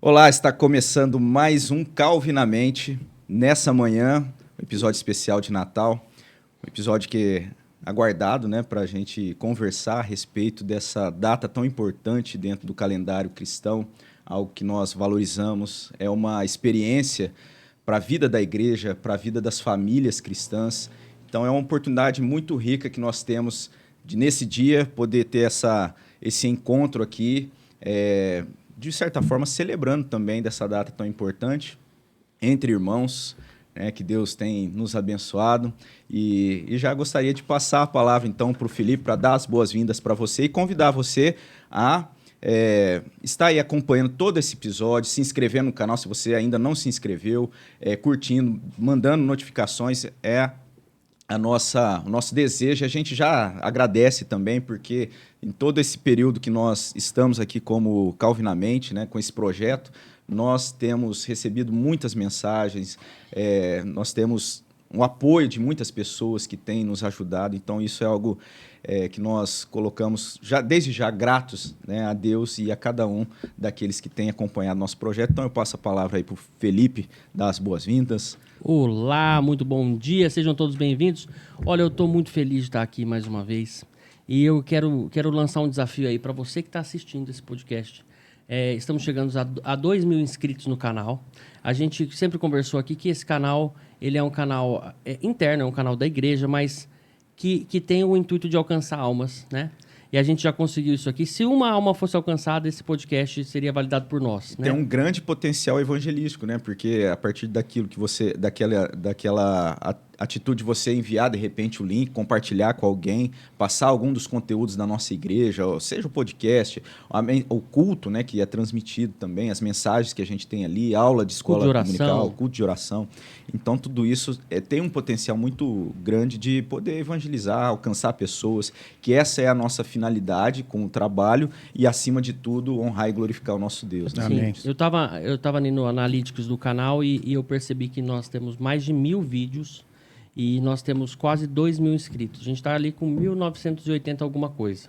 Olá, está começando mais um Calvinamente nessa manhã, um episódio especial de Natal, um episódio que é aguardado, né, para a gente conversar a respeito dessa data tão importante dentro do calendário cristão, algo que nós valorizamos, é uma experiência para a vida da igreja, para a vida das famílias cristãs. Então é uma oportunidade muito rica que nós temos de, nesse dia, poder ter esse encontro aqui, de certa forma, celebrando também dessa data tão importante, entre irmãos, né, que Deus tem nos abençoado. E já gostaria de passar a palavra, então, para o Felipe, para dar as boas-vindas para você e convidar você a estar aí acompanhando todo esse episódio, se inscrever no canal se você ainda não se inscreveu, curtindo, mandando notificações, o nosso desejo. A gente já agradece também, porque em todo esse período que nós estamos aqui como Calvinamente, né, com esse projeto, nós temos recebido muitas mensagens, nós temos um apoio de muitas pessoas que têm nos ajudado. Então isso é algo que nós colocamos desde já gratos, né, a Deus e a cada um daqueles que têm acompanhado nosso projeto. Então eu passo a palavra aí para o Felipe, dar as boas-vindas. Olá, muito bom dia, sejam todos bem-vindos. Olha, eu estou muito feliz de estar aqui mais uma vez e eu quero lançar um desafio aí para você que está assistindo esse podcast. Estamos chegando a 2.000 inscritos no canal. A gente sempre conversou aqui que esse canal ele é um canal interno, é um canal da igreja, mas que tem o intuito de alcançar almas, né? E a gente já conseguiu isso aqui. Se uma alma fosse alcançada, esse podcast seria validado por nós, né? Tem um grande potencial evangelístico, né? Porque a partir daquilo que você, daquela atitude de você enviar de repente o link, compartilhar com alguém, passar algum dos conteúdos da nossa igreja, seja o podcast, o culto, né, que é transmitido também, as mensagens que a gente tem ali, aula de escola dominical, culto de oração. Então tudo isso tem um potencial muito grande de poder evangelizar, alcançar pessoas, que essa é a nossa finalidade com o trabalho e, acima de tudo, honrar e glorificar o nosso Deus. Né? Sim, eu tava ali no Analytics do canal e eu percebi que nós temos mais de 1.000 vídeos e nós temos quase 2.000 inscritos. A gente está ali com 1.980 alguma coisa.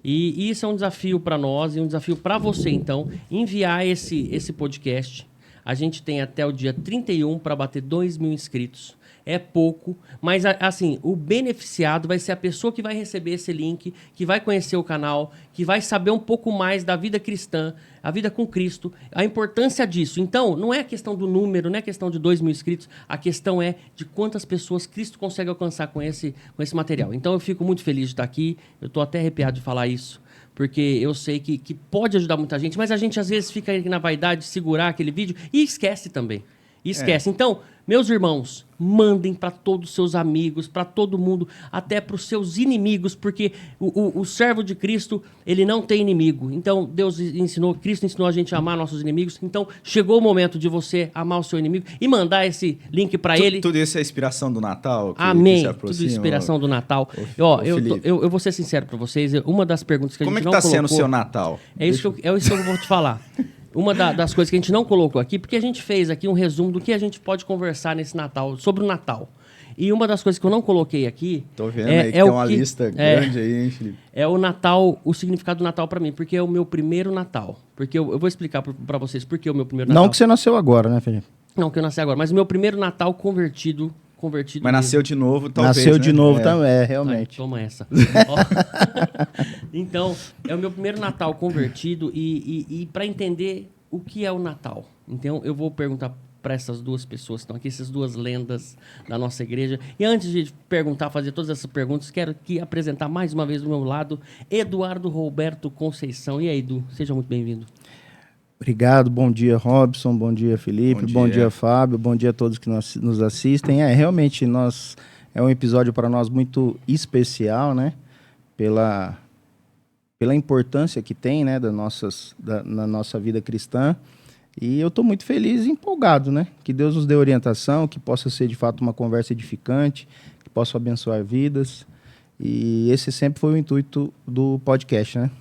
E isso é um desafio para nós e um desafio para você, então, enviar esse podcast. A gente tem até o dia 31 para bater 2.000 inscritos. É pouco, mas assim, o beneficiado vai ser a pessoa que vai receber esse link, que vai conhecer o canal, que vai saber um pouco mais da vida cristã, a vida com Cristo, a importância disso. Então, não é a questão do número, não é a questão de 2.000 inscritos, a questão é de quantas pessoas Cristo consegue alcançar com esse material. Então, eu fico muito feliz de estar aqui, eu estou até arrepiado de falar isso, porque eu sei que pode ajudar muita gente, mas a gente às vezes fica aí na vaidade de segurar aquele vídeo e esquece também. Esquece. Então, meus irmãos, mandem para todos os seus amigos, para todo mundo, até para os seus inimigos, porque o servo de Cristo, ele não tem inimigo. Então, Cristo ensinou a gente a amar nossos inimigos. Então, chegou o momento de você amar o seu inimigo e mandar esse link para ele. Tudo isso é inspiração do Natal? Amém. Tudo inspiração do Natal. Eu vou ser sincero para vocês, uma das perguntas que a gente não colocou... Como é que está sendo o seu Natal? É isso que eu vou te falar. Uma das coisas que a gente não colocou aqui, porque a gente fez aqui um resumo do que a gente pode conversar nesse Natal, sobre o Natal. E uma das coisas que eu não coloquei aqui... Tô vendo aí que tem uma lista grande aí, hein, Felipe? É o Natal, o significado do Natal para mim, porque é o meu primeiro Natal. Porque eu vou explicar para vocês por que é o meu primeiro Natal. Não que você nasceu agora, né, Felipe? Não, que eu nasci agora, mas o meu primeiro Natal convertido. Mas nasceu de novo, talvez. Nasceu de novo também, realmente. Toma essa. Então, é o meu primeiro Natal convertido e para entender o que é o Natal. Então, eu vou perguntar para essas duas pessoas que estão aqui, essas duas lendas da nossa igreja. E antes de perguntar, fazer todas essas perguntas, quero aqui apresentar mais uma vez do meu lado Eduardo Roberto Conceição. E aí, Edu, seja muito bem-vindo. Obrigado, bom dia, Robson, bom dia, Felipe, bom dia, Fábio, bom dia a todos que nos assistem. Realmente, é um episódio para nós muito especial, né? Pela importância que tem, né, na nossa vida cristã. E eu estou muito feliz e empolgado, né? Que Deus nos dê orientação, que possa ser, de fato, uma conversa edificante, que possa abençoar vidas. E esse sempre foi o intuito do podcast, né?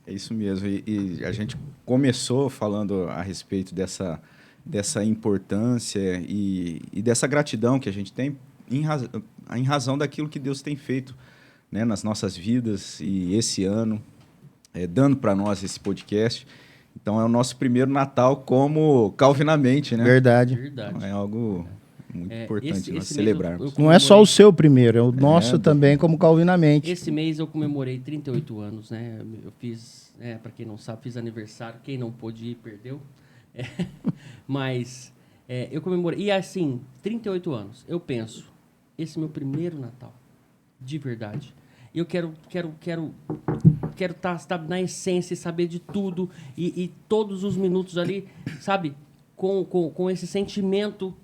É isso mesmo. E a gente começou falando a respeito dessa importância e dessa gratidão que a gente tem em razão daquilo que Deus tem feito, né, nas nossas vidas e esse ano, dando para nós esse podcast. Então é o nosso primeiro Natal como Calvinamente, né? Verdade. Então, é algo muito importante nós esse celebrarmos. mês eu Não é só o seu primeiro, é o nosso também como Calvinamente. Esse mês eu comemorei 38 anos, né? Eu fiz, para quem não sabe, fiz aniversário. Quem não pôde ir, perdeu. Mas eu comemorei. E assim, 38 anos, eu penso, esse é meu primeiro Natal, de verdade. Eu quero estar na essência e saber de tudo e todos os minutos ali, sabe? Com esse sentimento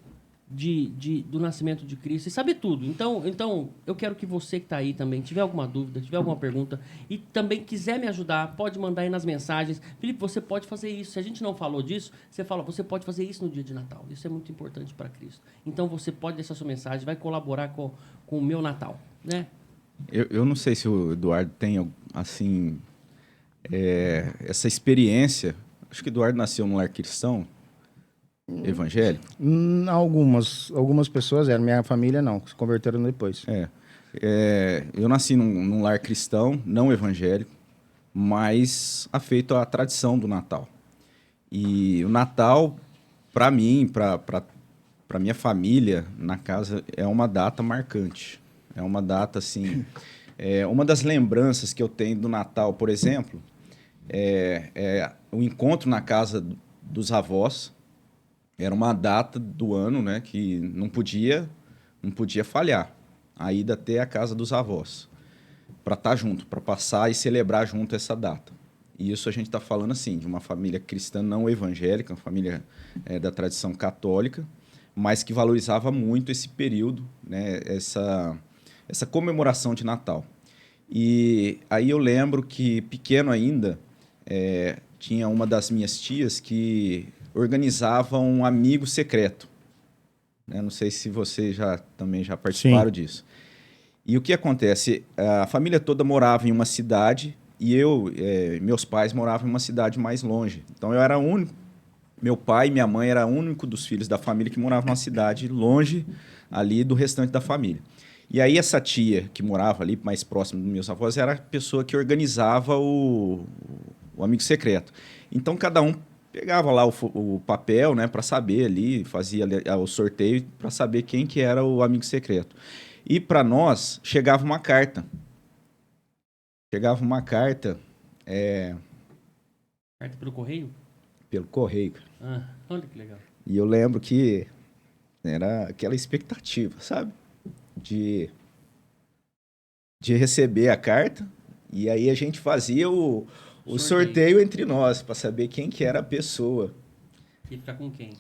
do nascimento de Cristo e saber tudo. Então, eu quero que você que está aí também, tiver alguma dúvida, tiver alguma pergunta e também quiser me ajudar, pode mandar aí nas mensagens. Felipe, você pode fazer isso. Se a gente não falou disso, você fala, você pode fazer isso no dia de Natal. Isso é muito importante para Cristo. Então, você pode deixar sua mensagem, vai colaborar com o meu Natal, né? Eu não sei se o Eduardo tem, assim, essa experiência. Acho que o Eduardo nasceu num lar cristão, evangélico. Algumas pessoas eram, minha família não, se converteram depois. Eu nasci num lar cristão, não evangélico, mas afeito à tradição do Natal. E o Natal, para mim, para minha família, na casa, é uma data marcante. É uma data, assim... uma das lembranças que eu tenho do Natal, por exemplo, é o encontro na casa dos avós. Era uma data do ano, né, que não podia falhar. A ida até a casa dos avós, para estar junto, para passar e celebrar junto essa data. E isso a gente está falando, assim, de uma família cristã não evangélica, uma família da tradição católica, mas que valorizava muito esse período, né, essa comemoração de Natal. E aí eu lembro que, pequeno ainda, tinha uma das minhas tias que organizava um amigo secreto. Não sei se vocês também já participaram disso. E o que acontece? A família toda morava em uma cidade e meus pais moravam em uma cidade mais longe. Então eu era o único. Meu pai e minha mãe eram o único dos filhos da família que morava numa cidade longe ali do restante da família. E aí essa tia que morava ali mais próximo dos meus avós era a pessoa que organizava o amigo secreto. Então cada um pegava lá o papel, né, para saber ali, fazia o sorteio para saber quem que era o amigo secreto. E para nós chegava uma carta. Carta pelo correio? Pelo correio. Olha que legal. E eu lembro que era aquela expectativa, sabe? De receber a carta. E aí a gente fazia o sorteio entre nós, para saber quem que era a pessoa. E ficar com quem?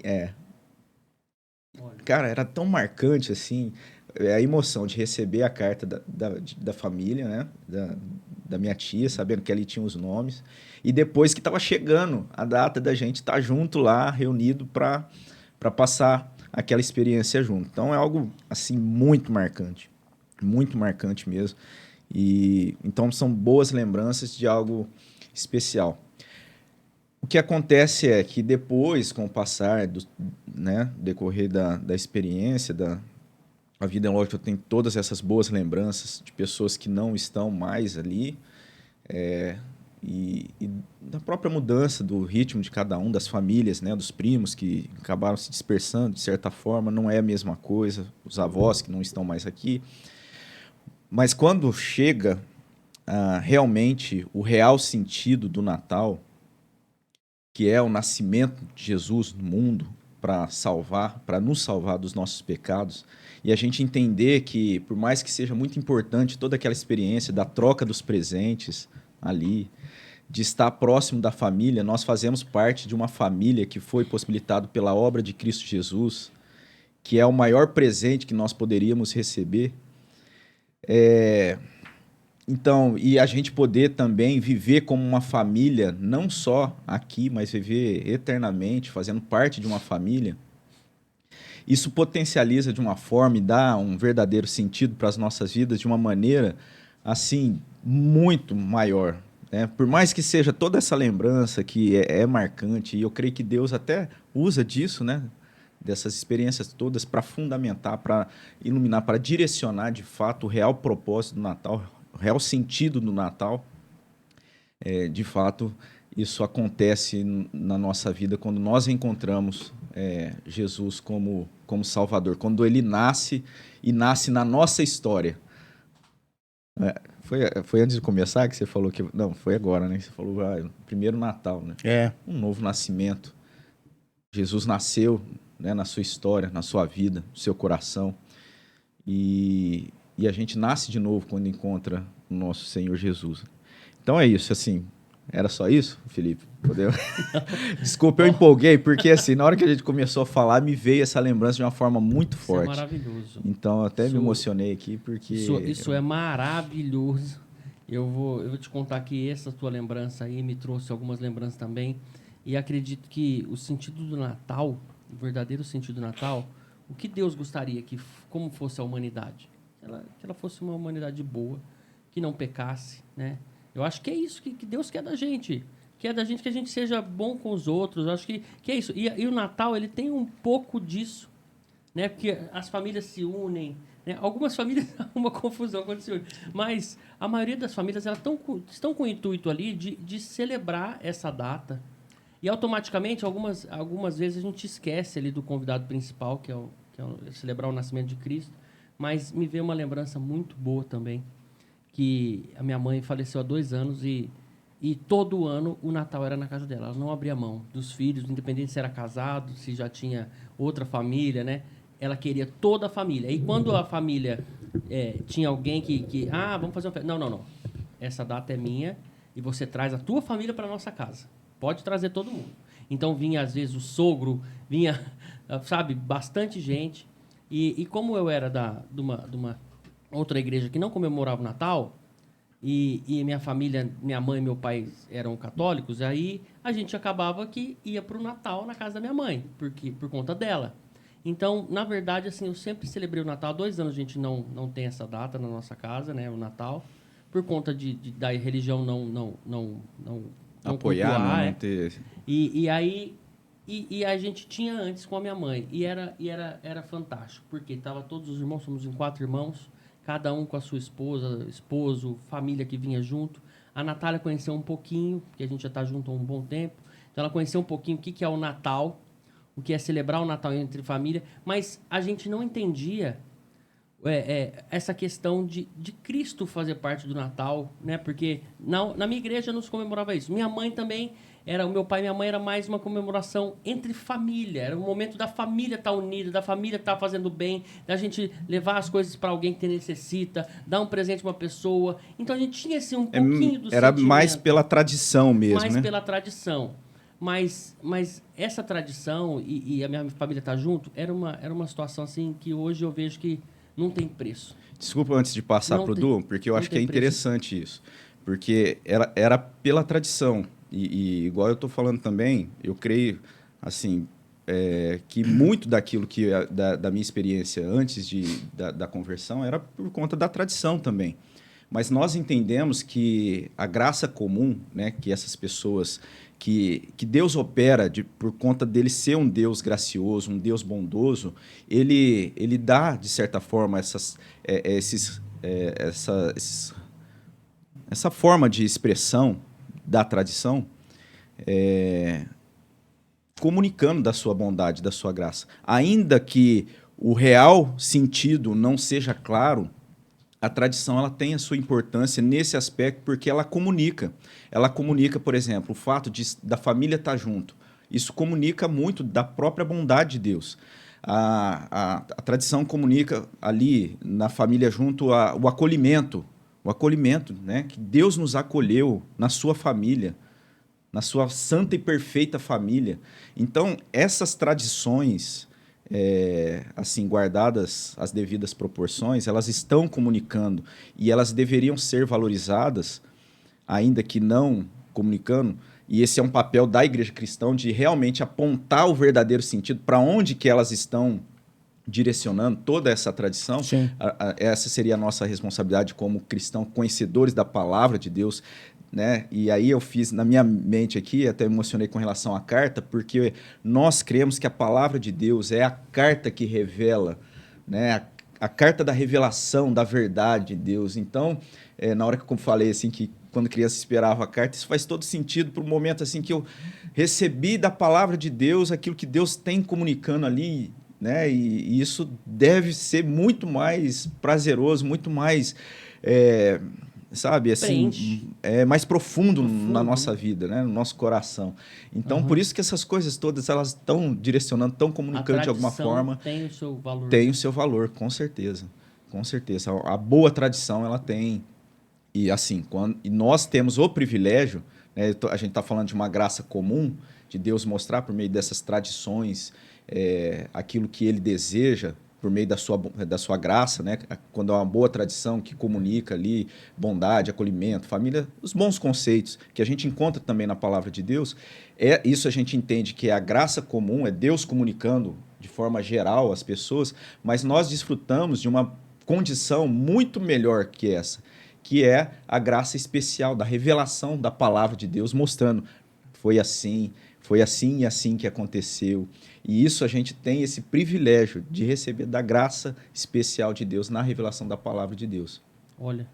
Olha. Cara, era tão marcante, assim, a emoção de receber a carta da família, né? Da minha tia, sabendo que ali tinha os nomes. E depois que estava chegando a data da gente estar junto lá, reunido para passar aquela experiência junto. Então é algo, assim, muito marcante mesmo. E então são boas lembranças de algo especial. O que acontece é que depois, com o passar decorrer da experiência, a vida, lógico, eu tenho todas essas boas lembranças de pessoas que não estão mais ali, e da própria mudança do ritmo de cada um, das famílias, né, dos primos que acabaram se dispersando, de certa forma, não é a mesma coisa, os avós que não estão mais aqui. Mas quando chega realmente o real sentido do Natal, que é o nascimento de Jesus no mundo para nos salvar dos nossos pecados, e a gente entender que, por mais que seja muito importante toda aquela experiência da troca dos presentes ali, de estar próximo da família, nós fazemos parte de uma família que foi possibilitado pela obra de Cristo Jesus, que é o maior presente que nós poderíamos receber. Então, e a gente poder também viver como uma família, não só aqui, mas viver eternamente, fazendo parte de uma família, isso potencializa de uma forma e dá um verdadeiro sentido para as nossas vidas de uma maneira, assim, muito maior. Né? Por mais que seja toda essa lembrança que é marcante, e eu creio que Deus até usa disso, né? Dessas experiências todas para fundamentar, para iluminar, para direcionar de fato o real propósito do Natal, o real sentido do Natal, de fato, isso acontece na nossa vida quando nós encontramos Jesus como Salvador, quando ele nasce e nasce na nossa história. Foi antes de começar que você falou que... Não, foi agora, né? Você falou, primeiro Natal, né? Um novo nascimento. Jesus nasceu, né, na sua história, na sua vida, no seu coração. E a gente nasce de novo quando encontra o nosso Senhor Jesus. Então é isso, assim... Era só isso, Felipe? Podeu? Desculpa, eu empolguei, porque assim, na hora que a gente começou a falar, me veio essa lembrança de uma forma muito forte. Isso é maravilhoso. Então, eu até me emocionei aqui, porque... Isso é maravilhoso. Eu vou te contar que essa tua lembrança aí me trouxe algumas lembranças também. E acredito que o sentido do Natal, o verdadeiro sentido do Natal, o que Deus gostaria que, como fosse a humanidade? Que ela fosse uma humanidade boa, que não pecasse, né? Eu acho que é isso que Deus quer da gente. Quer da gente que a gente seja bom com os outros. Eu acho que é isso. E o Natal, ele tem um pouco disso, né? Porque as famílias se unem, né? Algumas famílias, uma confusão quando se unem. Mas a maioria das famílias elas estão com o intuito ali de celebrar essa data. E automaticamente, algumas vezes, a gente esquece ali do convidado principal, que é celebrar o nascimento de Cristo. Mas me veio uma lembrança muito boa também, que a minha mãe faleceu há 2 anos e todo ano o Natal era na casa dela. Ela não abria mão dos filhos, independente se era casado, se já tinha outra família, né? Ela queria toda a família. E quando a família tinha alguém que vamos fazer uma festa. Não. Essa data é minha e você traz a tua família para nossa casa. Pode trazer todo mundo. Então vinha, às vezes, o sogro, vinha, sabe, bastante gente. E como eu era de uma outra igreja que não comemorava o Natal, e minha família, minha mãe e meu pai eram católicos, aí a gente acabava que ia para o Natal na casa da minha mãe, por conta dela. Então, na verdade, assim, eu sempre celebrei o Natal. Há 2 anos a gente não tem essa data na nossa casa, né, o Natal, por conta da religião não apoiar, cultuar, não ter... E aí... E a gente tinha antes com a minha mãe, e era fantástico, porque tava todos os irmãos, somos em 4 irmãos, cada um com a sua esposa, esposo, família que vinha junto. A Natália conheceu um pouquinho, porque a gente já está junto há um bom tempo. Então ela conheceu um pouquinho o que é o Natal, o que é celebrar o Natal entre família, mas a gente não entendia essa questão de Cristo fazer parte do Natal, né? Porque na minha igreja não se comemorava isso. Minha mãe também... O meu pai e minha mãe era mais uma comemoração entre família. Era um momento da família estar unida, da família estar fazendo bem, da gente levar as coisas para alguém que necessita, dar um presente para uma pessoa. Então a gente tinha assim, um pouquinho do Era sentimento. mais pela tradição mesmo, mais né? pela tradição. Mas essa tradição e a minha família estar junto era uma situação assim que hoje eu vejo que não tem preço. Desculpa antes de passar para o Du, porque eu acho que é interessante isso. Porque era pela tradição. E igual eu estou falando também, eu creio assim, que muito daquilo que da minha experiência antes da conversão era por conta da tradição também. Mas nós entendemos que a graça comum, né, que essas pessoas, que Deus opera por conta dele ser um Deus gracioso, um Deus bondoso, ele dá, de certa forma, essa forma de expressão da tradição, comunicando da sua bondade, da sua graça. Ainda que o real sentido não seja claro, a tradição ela tem a sua importância nesse aspecto porque ela comunica. Ela comunica, por exemplo, o fato da família estar junto. Isso comunica muito da própria bondade de Deus. A tradição comunica ali na família junto o acolhimento, né? Que Deus nos acolheu na sua família, na sua santa e perfeita família. Então, essas tradições, assim, guardadas as devidas proporções, elas estão comunicando e elas deveriam ser valorizadas, ainda que não comunicando. E esse é um papel da Igreja Cristã de realmente apontar o verdadeiro sentido para onde que elas estão direcionando toda essa tradição. Essa seria a nossa responsabilidade como cristãos, conhecedores da palavra de Deus, né? E aí eu fiz, na minha mente aqui, até emocionei com relação à carta, porque nós cremos que a palavra de Deus é a carta que revela, né? A carta da revelação da verdade de Deus. Então, na hora que eu falei assim, que quando criança esperava a carta. Isso faz todo sentido para o momento assim que eu recebi da palavra de Deus aquilo que Deus tem comunicando ali, né? E isso deve ser muito mais prazeroso, muito mais, sabe, assim, mais profundo na nossa vida, né? No nosso coração. Então, por isso que essas coisas todas, elas estão direcionando, estão comunicando de alguma forma. Tem o seu valor. Tem o seu valor, com certeza. Com certeza. A boa tradição, ela tem. E assim, e nós temos o privilégio, né? A gente está falando de uma graça comum, de Deus mostrar por meio dessas tradições aquilo que Ele deseja, por meio da sua graça, né? Quando é uma boa tradição que comunica ali bondade, acolhimento, família, os bons conceitos que a gente encontra também na palavra de Deus. Isso a gente entende que é a graça comum, é Deus comunicando de forma geral às pessoas, mas nós desfrutamos de uma condição muito melhor que essa, que é a graça especial da revelação da palavra de Deus, mostrando foi assim e assim que aconteceu. E isso a gente tem esse privilégio de receber da graça especial de Deus na revelação da palavra de Deus. Olha.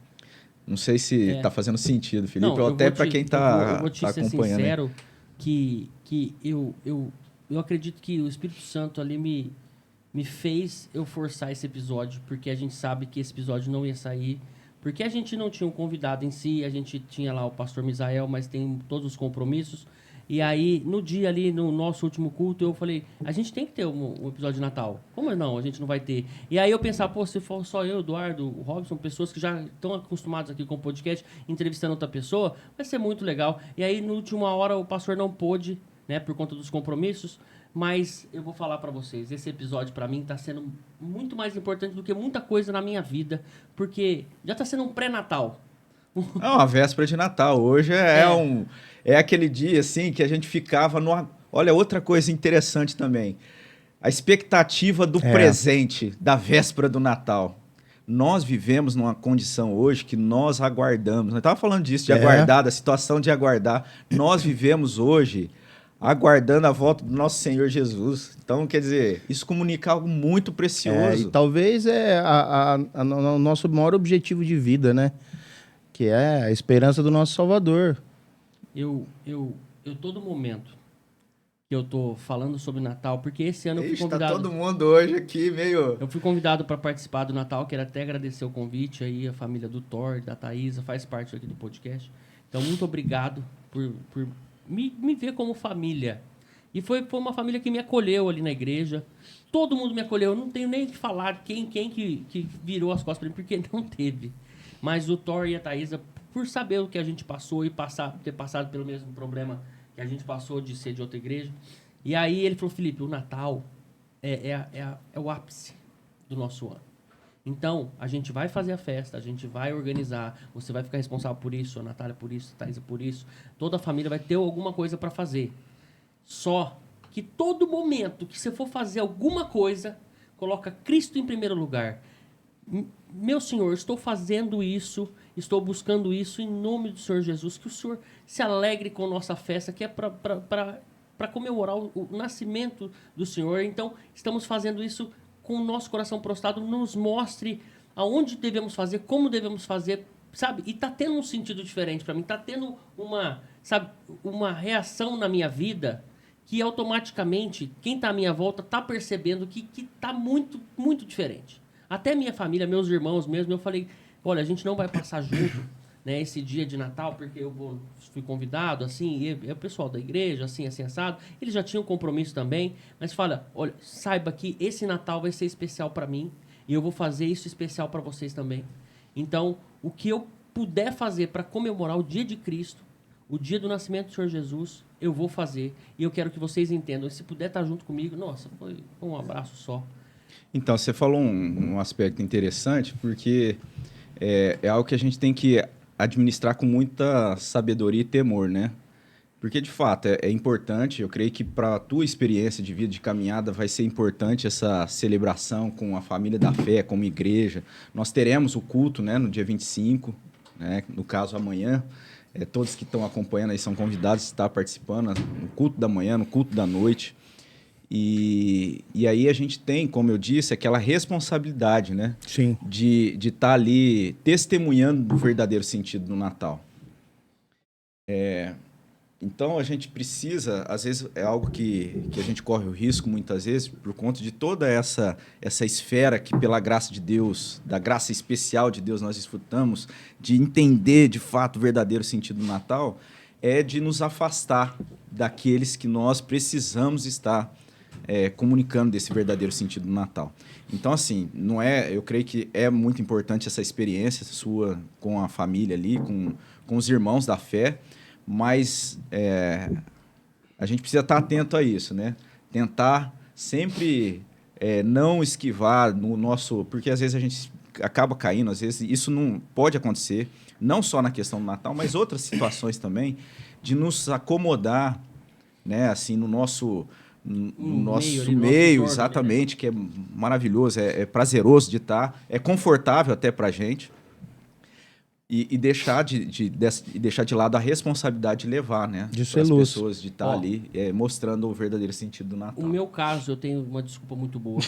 Não sei se está fazendo sentido, Felipe, não, ou até para quem está acompanhando. Eu vou te ser sincero que eu acredito que o Espírito Santo ali me fez eu forçar esse episódio, porque a gente sabe que esse episódio não ia sair, porque a gente não tinha um convidado em si, a gente tinha lá o pastor Misael, mas tem todos os compromissos. E aí, no dia ali, no nosso último culto, eu falei, a gente tem que ter um episódio de Natal. Como não? A gente não vai ter. E aí eu pensava, pô, se for só eu, Eduardo, o Robson, pessoas que já estão acostumados aqui com o podcast, entrevistando outra pessoa, vai ser muito legal. E aí, na última hora, o pastor não pôde, né, por conta dos compromissos. Mas eu vou falar pra vocês, esse episódio pra mim tá sendo muito mais importante do que muita coisa na minha vida, porque já tá sendo um pré-natal. É uma véspera de Natal. Hoje é aquele dia assim que a gente ficava no. Olha, outra coisa interessante também. A expectativa do presente, da véspera do Natal. Nós vivemos numa condição hoje que nós aguardamos. Nós estávamos falando disso, de aguardar, da situação de aguardar. Nós vivemos hoje aguardando a volta do nosso Senhor Jesus. Então, quer dizer, isso comunica algo muito precioso. E talvez o nosso maior objetivo de vida, né? Que é a esperança do nosso Salvador. Eu todo momento que eu tô falando sobre Natal, porque esse ano eu fui convidado... Tá todo mundo hoje aqui meio... Eu fui convidado para participar do Natal, quero até agradecer o convite aí, a família do Thor, da Thaisa, faz parte aqui do podcast. Então, muito obrigado por me ver como família. E foi uma família que me acolheu ali na igreja. Todo mundo me acolheu. Eu não tenho nem que falar quem que virou as costas para mim, porque não teve. Mas o Thor e a Thaisa, por saber o que a gente passou e ter passado pelo mesmo problema que a gente passou de ser de outra igreja. E aí ele falou, Felipe, o Natal é o ápice do nosso ano. Então, a gente vai fazer a festa, a gente vai organizar, você vai ficar responsável por isso, a Natália por isso, a Thaisa por isso. Toda a família vai ter alguma coisa para fazer. Só que todo momento que você for fazer alguma coisa, coloca Cristo em primeiro lugar. Meu Senhor, estou fazendo isso, estou buscando isso em nome do Senhor Jesus, que o Senhor se alegre com a nossa festa, que é para comemorar o nascimento do Senhor. Então, estamos fazendo isso com o nosso coração prostrado, nos mostre aonde devemos fazer, como devemos fazer, sabe? E tá tendo um sentido diferente para mim, tá tendo uma reação na minha vida que automaticamente, quem tá à minha volta tá percebendo que tá muito, muito diferente. Até minha família, meus irmãos mesmo, eu falei, olha, a gente não vai passar junto, né, esse dia de Natal, porque fui convidado, assim, e o pessoal da igreja, assim, assado, eles já tinham compromisso também, mas fala, olha, saiba que esse Natal vai ser especial para mim, e eu vou fazer isso especial para vocês também. Então, o que eu puder fazer para comemorar o dia de Cristo, o dia do nascimento do Senhor Jesus, eu vou fazer, e eu quero que vocês entendam, e se puder estar junto comigo, nossa, foi um abraço só. Então, você falou um aspecto interessante, porque é algo que a gente tem que administrar com muita sabedoria e temor, né? Porque, de fato, é importante, eu creio que para a tua experiência de vida, de caminhada, vai ser importante essa celebração com a família da fé, como igreja. Nós teremos o culto, né, no dia 25, né, no caso amanhã. Todos que estão acompanhando aí são convidados a estar participando no culto da manhã, no culto da noite. E aí a gente tem, como eu disse, aquela responsabilidade, né? Sim. De estar ali testemunhando o verdadeiro sentido do Natal. Então, a gente precisa, às vezes, é algo que a gente corre o risco, muitas vezes, por conta de toda essa esfera que, pela graça de Deus, da graça especial de Deus, nós desfrutamos, de entender, de fato, o verdadeiro sentido do Natal, é de nos afastar daqueles que nós precisamos estar comunicando desse verdadeiro sentido do Natal. Então, assim, não é, eu creio que é muito importante essa experiência sua com a família ali, com os irmãos da fé, mas a gente precisa estar atento a isso, né? Tentar sempre não esquivar no nosso... Porque às vezes a gente acaba caindo, às vezes isso não pode acontecer, não só na questão do Natal, mas outras situações também, de nos acomodar, né? Assim, no nosso meio, exatamente, que é maravilhoso, é prazeroso de estar, é confortável até para a gente. E deixar de lado a responsabilidade de levar, né? De ser as luz. Pessoas de estar ali mostrando o verdadeiro sentido do Natal. O meu caso, eu tenho uma desculpa muito boa,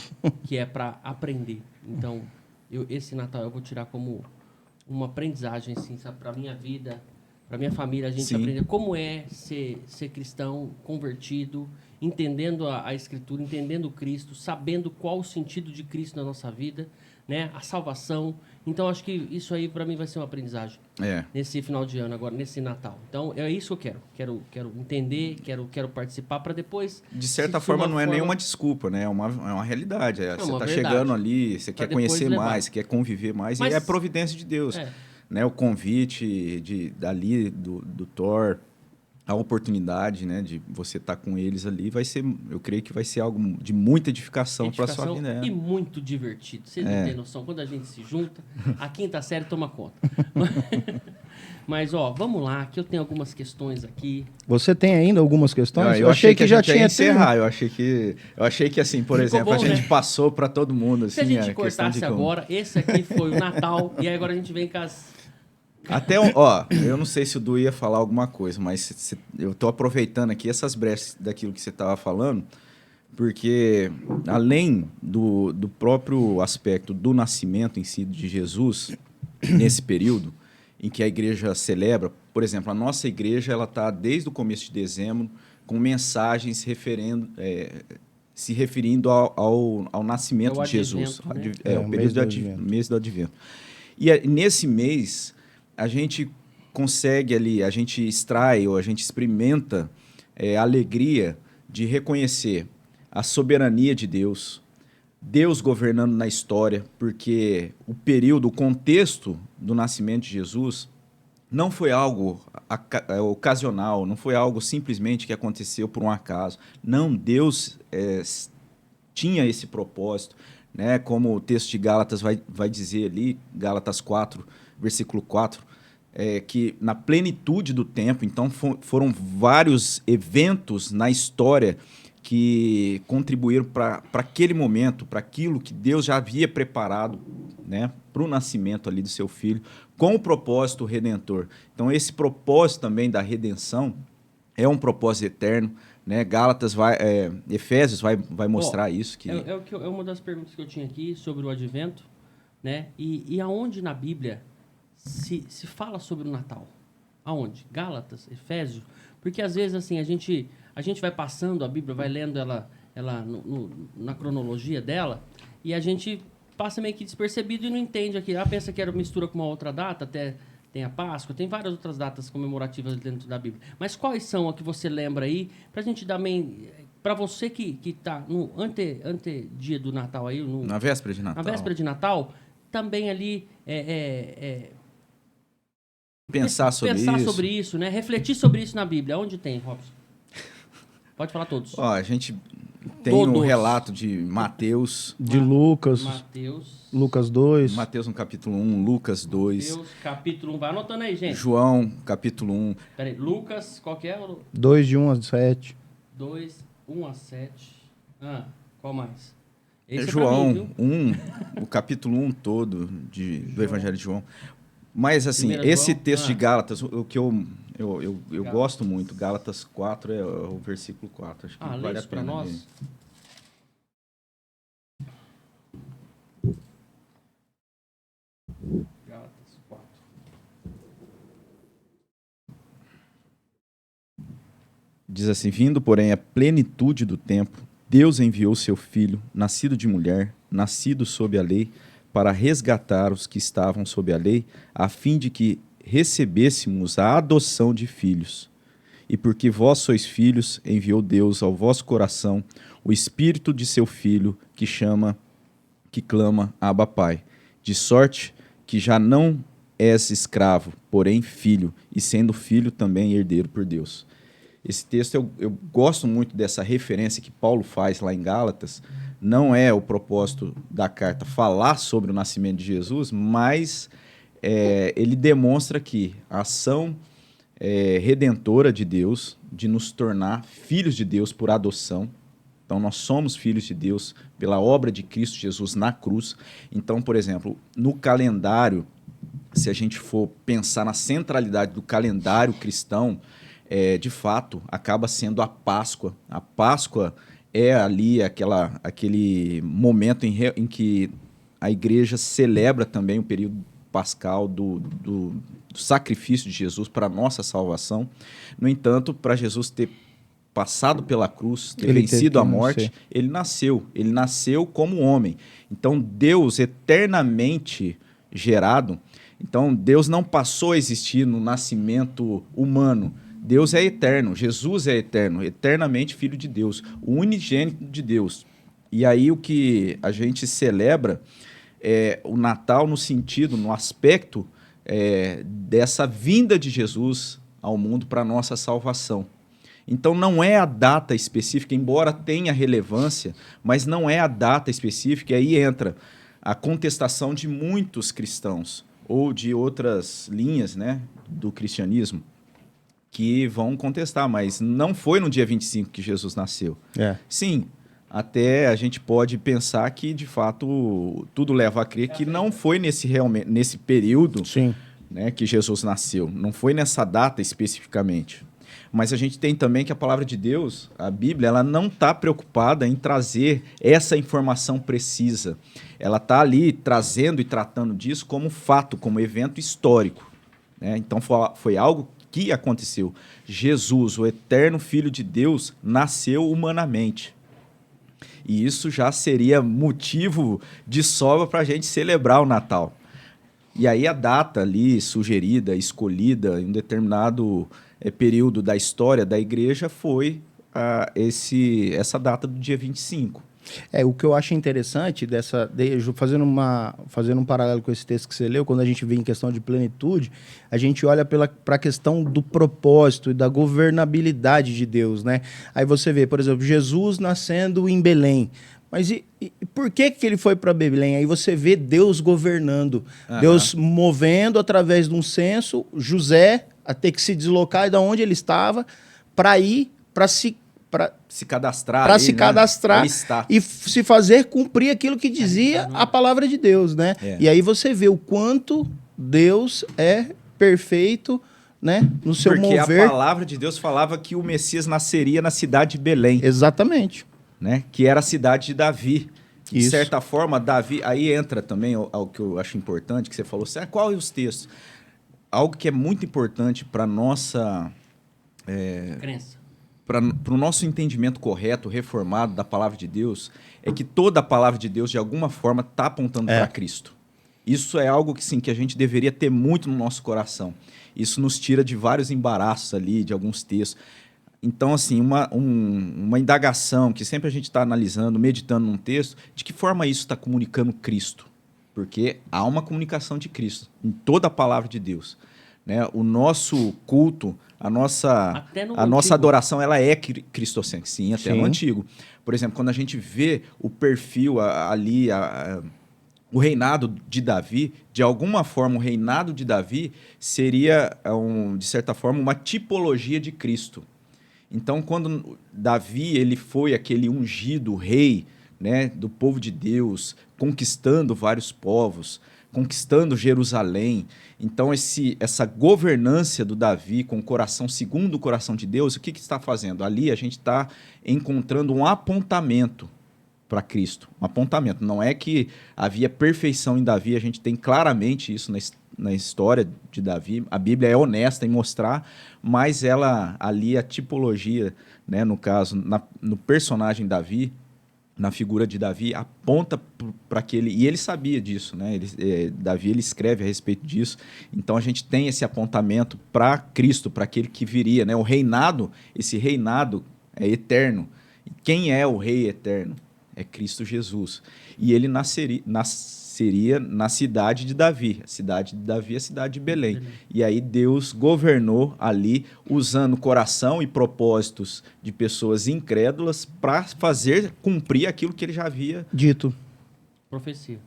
que é para aprender. Então, esse Natal eu vou tirar como uma aprendizagem, assim, sabe? Para minha vida, para minha família, a gente aprender como é ser cristão, convertido, entendendo a Escritura, entendendo Cristo, sabendo qual o sentido de Cristo na nossa vida, né? A salvação. Então, acho que isso aí, para mim, vai ser uma aprendizagem. Nesse final de ano, agora, nesse Natal. Então, é isso que eu quero. Quero entender, quero participar para depois... De certa forma, não é nenhuma desculpa, né? É uma realidade. Você está chegando ali, você quer conhecer mais, você quer conviver mais, e é a providência de Deus. Né? O convite dali do Thor, a oportunidade, né, de você estar com eles ali, vai ser, eu creio que vai ser algo de muita edificação para a sua vida. E muito divertido. Vocês não têm noção. Quando a gente se junta, a quinta série toma conta. Mas, vamos lá, que eu tenho algumas questões aqui. Você tem ainda algumas questões? Eu achei que já tinha encerrar. Eu achei que assim, por exemplo, bom, a gente passou para todo mundo. Assim, se a gente cortasse agora, esse aqui foi o Natal, e aí agora a gente vem com as... Até, eu não sei se o Du ia falar alguma coisa, mas eu estou aproveitando aqui essas brechas daquilo que você estava falando, porque além do próprio aspecto do nascimento em si de Jesus, nesse período em que a igreja celebra, por exemplo, a nossa igreja ela está desde o começo de dezembro com mensagens se referindo ao nascimento de Jesus, né? o período mês do Advento. E nesse mês a gente consegue ali, a gente extrai ou a gente experimenta a alegria de reconhecer a soberania de Deus, Deus governando na história, porque o contexto do nascimento de Jesus não foi algo ocasional, não foi algo simplesmente que aconteceu por um acaso. Não, Deus tinha esse propósito, né? Como o texto de Gálatas vai dizer ali, Gálatas 4, versículo 4, que na plenitude do tempo, então foram vários eventos na história que contribuíram para aquele momento, para aquilo que Deus já havia preparado, né, para o nascimento ali do seu filho, com o propósito redentor. Então, esse propósito também da redenção é um propósito eterno, né? Efésios vai mostrar isso. É uma das perguntas que eu tinha aqui sobre o Advento, né? E aonde na Bíblia se fala sobre o Natal? Aonde? Gálatas, Efésios? Porque às vezes assim a gente vai passando a Bíblia, vai lendo ela na cronologia dela, e a gente passa meio que despercebido e não entende aqui. Pensa que era mistura com uma outra data, até tem a Páscoa, tem várias outras datas comemorativas dentro da Bíblia. Mas quais são a que você lembra aí, pra gente dar meio... Para você que tá no dia do Natal aí... Na véspera de Natal. Na véspera de Natal, também ali... Pensar sobre isso, né? Refletir sobre isso na Bíblia. Onde tem, Robson? Pode falar todos. A gente tem um relato de Mateus. De Lucas. Lucas 2. Mateus no capítulo 1, Lucas 2. Mateus, capítulo 1. Vai anotando aí, gente. João, capítulo 1. Peraí, Lucas, qual que é? 2, de 1 a 7. 2, 1 a 7. Qual mais? Esse João 1, o capítulo 1 todo do Evangelho de João. Mas, assim, esse texto de Gálatas, o que eu gosto muito, Gálatas 4 é o versículo 4. Acho que vale a pena nós. Gálatas 4. Diz assim: vindo, porém, a plenitude do tempo, Deus enviou seu Filho, nascido de mulher, nascido sob a lei, para resgatar os que estavam sob a lei, a fim de que recebêssemos a adoção de filhos. E porque vós sois filhos, enviou Deus ao vosso coração o Espírito de seu Filho, que clama, Abba, Pai. De sorte que já não és escravo, porém filho, e sendo filho também herdeiro por Deus. Esse texto, eu gosto muito dessa referência que Paulo faz lá em Gálatas. Não é o propósito da carta falar sobre o nascimento de Jesus, mas ele demonstra que a ação redentora de Deus, de nos tornar filhos de Deus por adoção. Então, nós somos filhos de Deus pela obra de Cristo Jesus na cruz. Então, por exemplo, no calendário, se a gente for pensar na centralidade do calendário cristão, de fato, acaba sendo a Páscoa. A Páscoa é ali aquele momento em que a igreja celebra também o período pascal do sacrifício de Jesus para a nossa salvação. No entanto, para Jesus ter passado pela cruz, ter vencido a morte, ele nasceu como homem. Então, Deus eternamente gerado, então Deus não passou a existir no nascimento humano. Deus é eterno, Jesus é eterno, eternamente Filho de Deus, o unigênito de Deus. E aí o que a gente celebra é o Natal no aspecto dessa vinda de Jesus ao mundo para a nossa salvação. Então não é a data específica, embora tenha relevância, mas não é a data específica, e aí entra a contestação de muitos cristãos, ou de outras linhas, né, do cristianismo, que vão contestar, mas não foi no dia 25 que Jesus nasceu. Sim, até a gente pode pensar que, de fato, tudo leva a crer que não foi nesse período, né, que Jesus nasceu. Não foi nessa data especificamente. Mas a gente tem também que a palavra de Deus, a Bíblia, ela não está preocupada em trazer essa informação precisa. Ela está ali trazendo e tratando disso como fato, como evento histórico, né? Então foi algo que aconteceu. Jesus, o eterno Filho de Deus, nasceu humanamente. E isso já seria motivo de sobra para a gente celebrar o Natal. E aí a data ali sugerida, escolhida em um determinado período da história da igreja foi essa data do dia 25. O que eu acho interessante fazendo um paralelo com esse texto que você leu, quando a gente vê em questão de plenitude, a gente olha para a questão do propósito e da governabilidade de Deus, né? Aí você vê, por exemplo, Jesus nascendo em Belém. Mas e por que ele foi para Belém? Aí você vê Deus governando, Deus movendo através de um censo, José a ter que se deslocar de onde ele estava para ir para se cadastrar, e se fazer cumprir aquilo que dizia a palavra de Deus, né? E aí você vê o quanto Deus é perfeito, né, no seu mover. Porque a palavra de Deus falava que o Messias nasceria na cidade de Belém. Exatamente. Né? Que era a cidade de Davi. De certa forma, Davi... Aí entra também algo que eu acho importante, que você falou assim, qual é os textos? Algo que é muito importante para a nossa... crença. Para o nosso entendimento correto, reformado da palavra de Deus, é que toda a palavra de Deus, de alguma forma, está apontando para Cristo. Isso é algo que, sim, que a gente deveria ter muito no nosso coração. Isso nos tira de vários embaraços ali, de alguns textos. Então, assim, uma indagação que sempre a gente está analisando, meditando num texto, de que forma isso está comunicando Cristo? Porque há uma comunicação de Cristo em toda a palavra de Deus. Né? O nosso culto, a nossa adoração, ela é cristocêntrica, sim, até no Antigo. Por exemplo, quando a gente vê o perfil ali, o reinado de Davi, de alguma forma, o reinado de Davi seria, de certa forma, uma tipologia de Cristo. Então, quando Davi ele foi aquele ungido rei, né, do povo de Deus, conquistando vários povos, conquistando Jerusalém. Então, essa governância do Davi com o coração segundo o coração de Deus, o que está fazendo? Ali a gente está encontrando um apontamento para Cristo, um apontamento. Não é que havia perfeição em Davi, a gente tem claramente isso na história de Davi. A Bíblia é honesta em mostrar, mas ela ali, a tipologia, né, no caso, no personagem Davi, na figura de Davi, aponta para aquele... E ele sabia disso, né? Davi ele escreve a respeito disso. Então a gente tem esse apontamento para Cristo, para aquele que viria, né? O reinado, esse reinado é eterno. E quem é o rei eterno? É Cristo Jesus. E ele nasceria na cidade de Davi. A cidade de Davi é a cidade de Belém. E aí Deus governou ali, usando coração e propósitos de pessoas incrédulas para fazer cumprir aquilo que ele já havia dito. Profecia.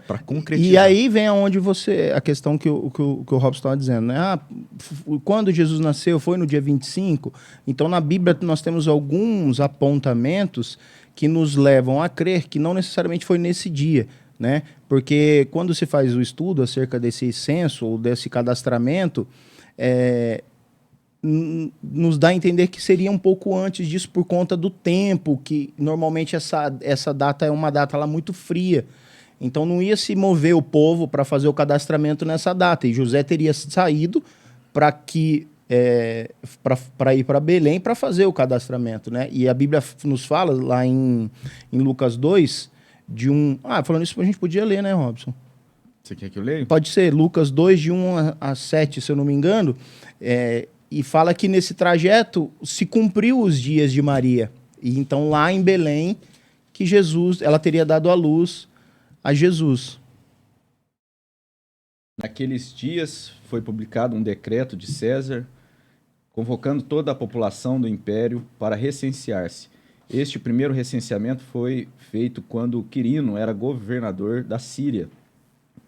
Para concretizar. E aí vem aonde a questão que o Robson estava dizendo, né? Quando Jesus nasceu, foi no dia 25. Então, na Bíblia, nós temos alguns apontamentos que nos levam a crer que não necessariamente foi nesse dia, né? Porque quando se faz o estudo acerca desse censo ou desse cadastramento, nos dá a entender que seria um pouco antes disso por conta do tempo, que normalmente essa data é uma data lá muito fria. Então não ia se mover o povo para fazer o cadastramento nessa data. E José teria saído para ir para Belém para fazer o cadastramento, né? E a Bíblia nos fala lá em Lucas 2 de um... falando isso a gente podia ler, né, Robson? Você quer que eu leia? Pode ser, Lucas 2, de 1 a 7, se eu não me engano, e fala que nesse trajeto se cumpriu os dias de Maria. E então lá em Belém, que ela teria dado à luz a Jesus. Naqueles dias foi publicado um decreto de César convocando toda a população do império para recensear-se. Este primeiro recenseamento foi feito quando Quirino era governador da Síria.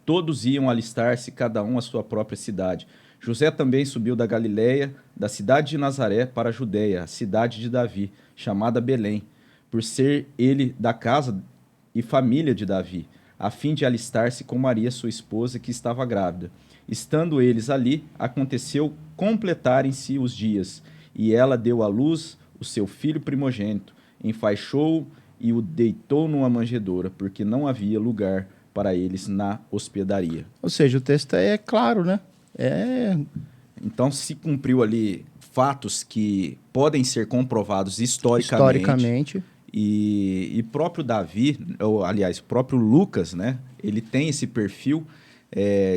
Todos iam alistar-se, cada um à sua própria cidade. José também subiu da Galiléia, da cidade de Nazaré, para a Judeia, a cidade de Davi, chamada Belém, por ser ele da casa e família de Davi, a fim de alistar-se com Maria, sua esposa, que estava grávida. Estando eles ali, aconteceu completarem-se os dias, e ela deu à luz o seu filho primogênito, enfaixou-o e o deitou numa manjedoura, porque não havia lugar para eles na hospedaria. Ou seja, o texto é claro, né? Então se cumpriu ali fatos que podem ser comprovados historicamente. E próprio Davi, ou aliás, o próprio Lucas, né? Ele tem esse perfil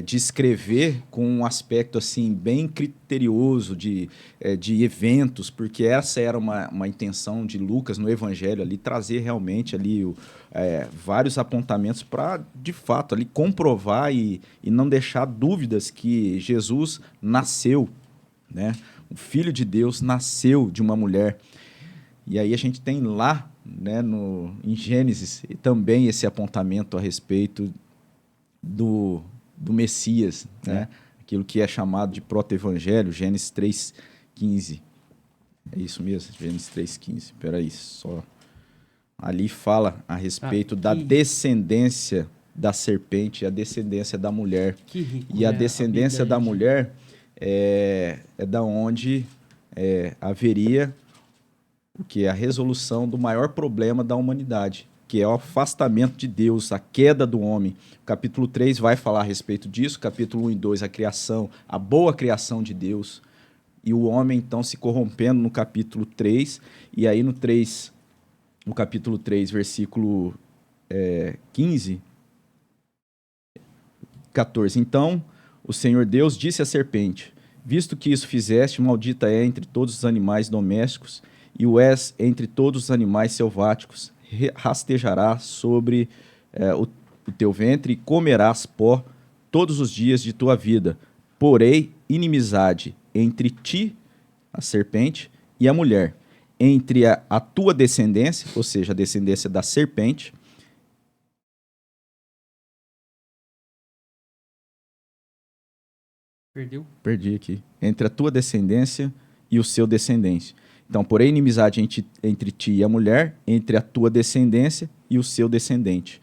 de escrever com um aspecto assim bem criterioso de eventos, porque essa era uma intenção de Lucas no Evangelho ali, trazer realmente ali vários apontamentos para de fato ali comprovar e não deixar dúvidas que Jesus nasceu, né? O Filho de Deus nasceu de uma mulher. E aí a gente tem lá, né, em Gênesis também esse apontamento a respeito do Messias, né? Aquilo que é chamado de proto-evangelho, Gênesis 3,15. É isso mesmo, Gênesis 3,15. Espera aí, só... Ali fala a respeito da descendência da serpente e a descendência da mulher. Que rico, e a descendência da mulher é da onde haveria o que é a resolução do maior problema da humanidade, que é o afastamento de Deus, a queda do homem. O capítulo 3 vai falar a respeito disso, capítulo 1 e 2, a criação, a boa criação de Deus, e o homem, então, se corrompendo no capítulo 3, e aí no capítulo 3, versículo 14. Então, o Senhor Deus disse à serpente: visto que isso fizeste, maldita é entre todos os animais domésticos, e o és entre todos os animais selváticos. Rastejará sobre o teu ventre e comerás pó todos os dias de tua vida. Porém, inimizade entre ti, a serpente, e a mulher, entre a tua descendência, ou seja, a descendência da serpente, Perdeu? Perdi aqui. Entre a tua descendência e o seu descendente. Então, porém, inimizade entre ti e a mulher, entre a tua descendência e o seu descendente.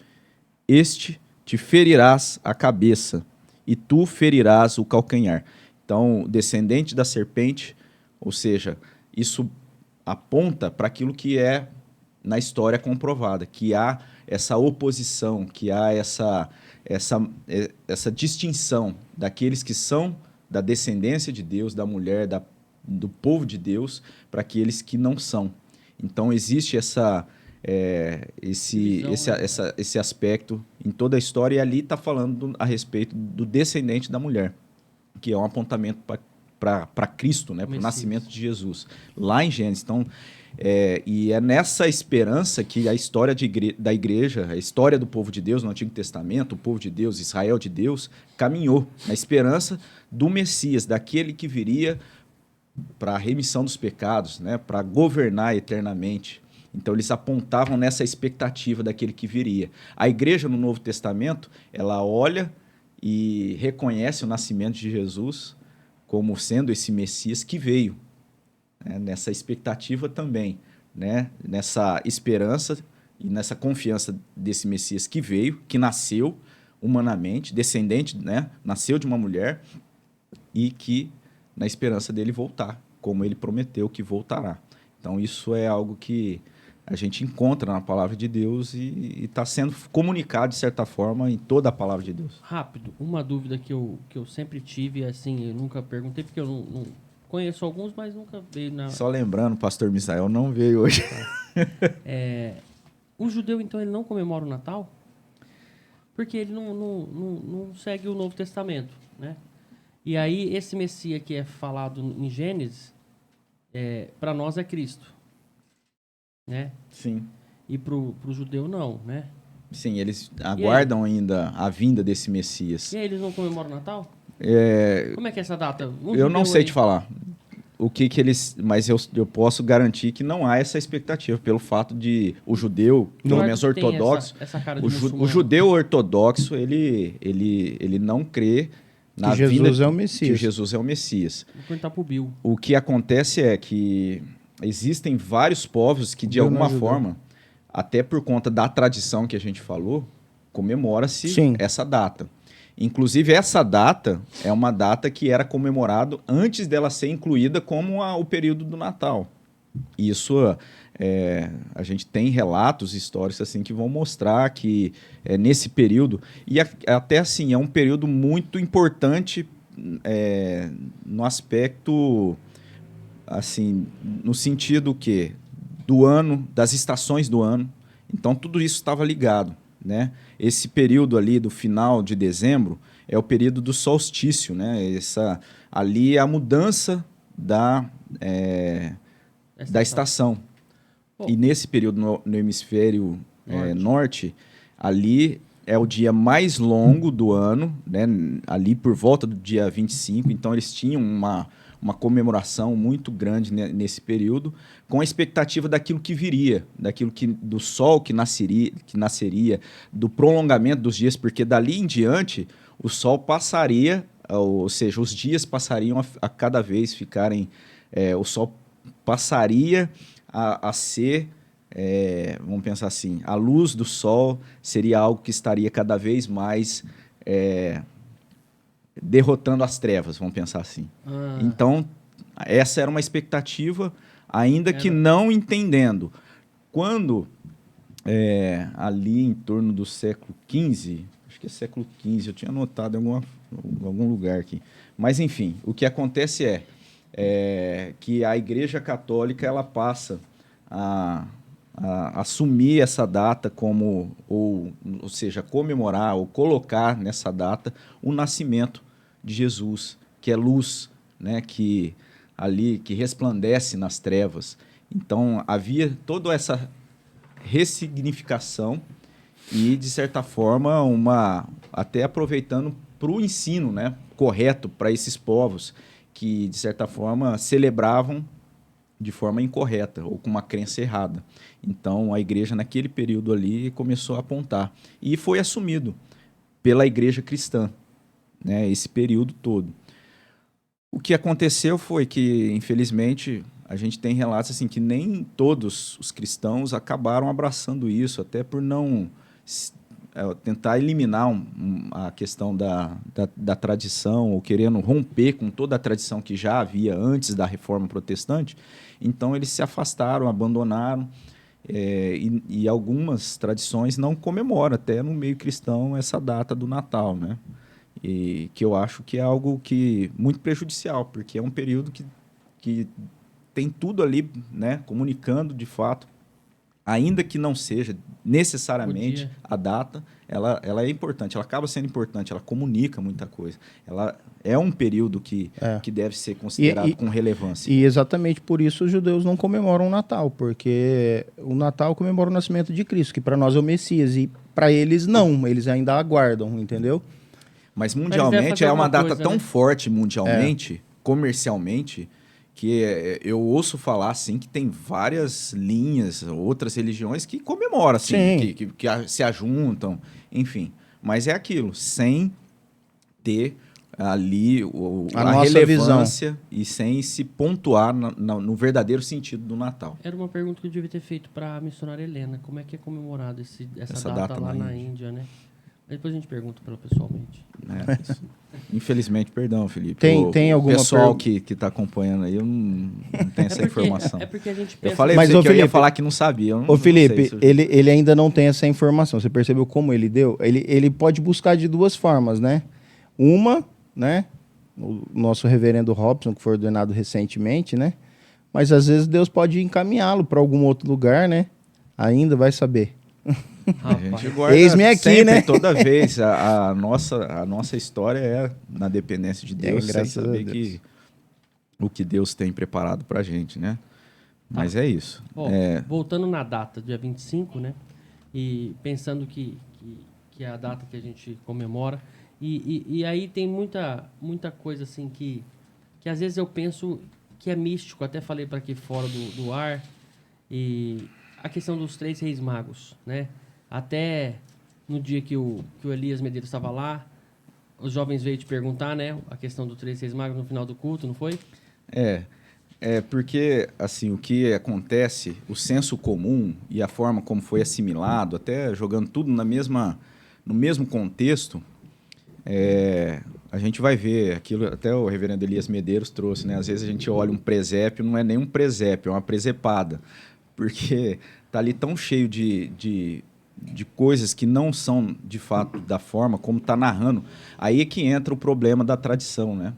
Este te ferirás a cabeça, e tu ferirás o calcanhar. Então, descendente da serpente, ou seja, isso aponta para aquilo que é na história comprovada, que há essa oposição, que há essa distinção daqueles que são da descendência de Deus, da mulher, do povo de Deus, para aqueles que não são. Então, existe esse aspecto em toda a história, e ali está falando a respeito do descendente da mulher, que é um apontamento para Cristo, né, para o nascimento de Jesus, lá em Gênesis. Então, e é nessa esperança que a história da igreja, a história do povo de Deus no Antigo Testamento, o povo de Deus, Israel de Deus, caminhou na esperança do Messias, daquele que viria para a remissão dos pecados, né, para governar eternamente. Então, eles apontavam nessa expectativa daquele que viria. A igreja no Novo Testamento, ela olha e reconhece o nascimento de Jesus como sendo esse Messias que veio, né, nessa expectativa também, né, nessa esperança e nessa confiança desse Messias que veio, que nasceu humanamente, descendente, né, nasceu de uma mulher, e que na esperança dele voltar, como ele prometeu que voltará. Então, isso é algo que a gente encontra na palavra de Deus e está sendo comunicado, de certa forma, em toda a palavra de Deus. Rápido, uma dúvida que eu sempre tive, assim, eu nunca perguntei, porque eu não conheço alguns, mas nunca veio na... Só lembrando, o pastor Misael não veio hoje. O judeu, então, ele não comemora o Natal? Porque ele não segue o Novo Testamento, né? E aí, esse Messias que é falado em Gênesis, para nós é Cristo, né? Sim. E pro judeu não, né? Sim, eles aguardam ainda a vinda desse Messias. E aí, eles não comemoram o Natal? Como é que é essa data? Eu não sei te falar o que eles... Mas eu posso garantir que não há essa expectativa, pelo fato de o judeu, pelo menos ortodoxo... Essa cara de o judeu ortodoxo, ele não crê na que vinda... Jesus é o Messias. Que Jesus é o Messias. Vou perguntar pro Bill. O que acontece é que existem vários povos que, de alguma forma, até por conta da tradição que a gente falou, comemora-se essa data. Inclusive, essa data é uma data que era comemorado antes dela ser incluída como o período do Natal. Isso, a gente tem relatos históricos assim que vão mostrar que nesse período, e até assim, é um período muito importante no aspecto, assim, no sentido que do ano, das estações do ano. Então, tudo isso estava ligado, né? Esse período ali do final de dezembro é o período do solstício, né? Ali é a mudança da estação. E nesse período no hemisfério norte, ali é o dia mais longo do ano, né? Ali por volta do dia 25, então eles tinham uma comemoração muito grande nesse período, com a expectativa daquilo que viria, do sol que nasceria, do prolongamento dos dias, porque dali em diante o sol passaria, ou seja, os dias passariam a cada vez ficarem, o sol passaria a ser, vamos pensar assim, a luz do sol seria algo que estaria cada vez mais derrotando as trevas, vamos pensar assim. Então, essa era uma expectativa, ainda que não entendendo. Quando, ali em torno do século XV, acho que é século XV, eu tinha anotado em algum lugar aqui, mas enfim, o que acontece é que a Igreja Católica ela passa a assumir essa data como, ou seja, comemorar ou colocar nessa data o nascimento de Jesus, que é luz, né, que resplandece nas trevas. Então, havia toda essa ressignificação e, de certa forma, até aproveitando para o ensino, né, correto para esses povos que, de certa forma, celebravam de forma incorreta ou com uma crença errada. Então, a igreja, naquele período ali, começou a apontar. E foi assumido pela igreja cristã, né, esse período todo. O que aconteceu foi que, infelizmente, a gente tem relatos assim, que nem todos os cristãos acabaram abraçando isso, até por não tentar eliminar a questão da tradição, ou querendo romper com toda a tradição que já havia antes da Reforma Protestante. Então, eles se afastaram, abandonaram, E algumas tradições não comemoram, até no meio cristão, essa data do Natal, né? E que eu acho que é algo muito prejudicial, porque é um período que tem tudo ali, né, comunicando de fato, ainda que não seja necessariamente a data, ela é importante, ela acaba sendo importante, ela comunica muita coisa. Ela é um período que deve ser considerado com relevância. E exatamente por isso os judeus não comemoram o Natal, porque o Natal comemora o nascimento de Cristo, que para nós é o Messias, e para eles não, eles ainda aguardam, entendeu? Mas mundialmente é uma data tão forte mundialmente, comercialmente, que eu ouço falar assim que tem várias linhas, outras religiões que comemoram, assim, que se ajuntam, enfim. Mas é aquilo, sem ter ali a relevância visão. E sem se pontuar no verdadeiro sentido do Natal. Era uma pergunta que eu devia ter feito para a missionária Helena. Como é que é comemorado essa data lá na Índia, né? Depois a gente pergunta para ela pessoalmente. Infelizmente, perdão, Felipe. Tem alguma pessoal que está acompanhando aí, eu não tenho essa informação. É porque a gente pensa... Eu falei que eu ia falar que não sabia. Felipe, ele ainda não tem essa informação. Você percebeu como ele deu? Ele pode buscar de duas formas, né? Uma, né? O nosso reverendo Robson, que foi ordenado recentemente, né? Mas às vezes Deus pode encaminhá-lo para algum outro lugar, né? Ainda vai saber. A gente guarda Eis-me aqui, sempre, né? Toda vez. A nossa história é na dependência de Deus, sem saber o que Deus tem preparado pra gente, né? Mas é isso. Voltando na data, dia 25, né? E pensando que é a data que a gente comemora. E aí tem muita coisa assim que às vezes eu penso que é místico. Até falei para aqui fora do ar. E a questão dos 3 reis magos, né? Até no dia que o Elias Medeiros estava lá, os jovens veio te perguntar, né? A questão dos 3 reis magos no final do culto, não foi? Porque assim, o que acontece, o senso comum e a forma como foi assimilado, até jogando tudo no mesmo contexto, a gente vai ver aquilo, até o reverendo Elias Medeiros trouxe, né? Às vezes a gente olha um presépio, não é nem um presépio, é uma presepada, porque tá ali tão cheio de coisas que não são, de fato, da forma como está narrando. Aí é que entra o problema da tradição, né?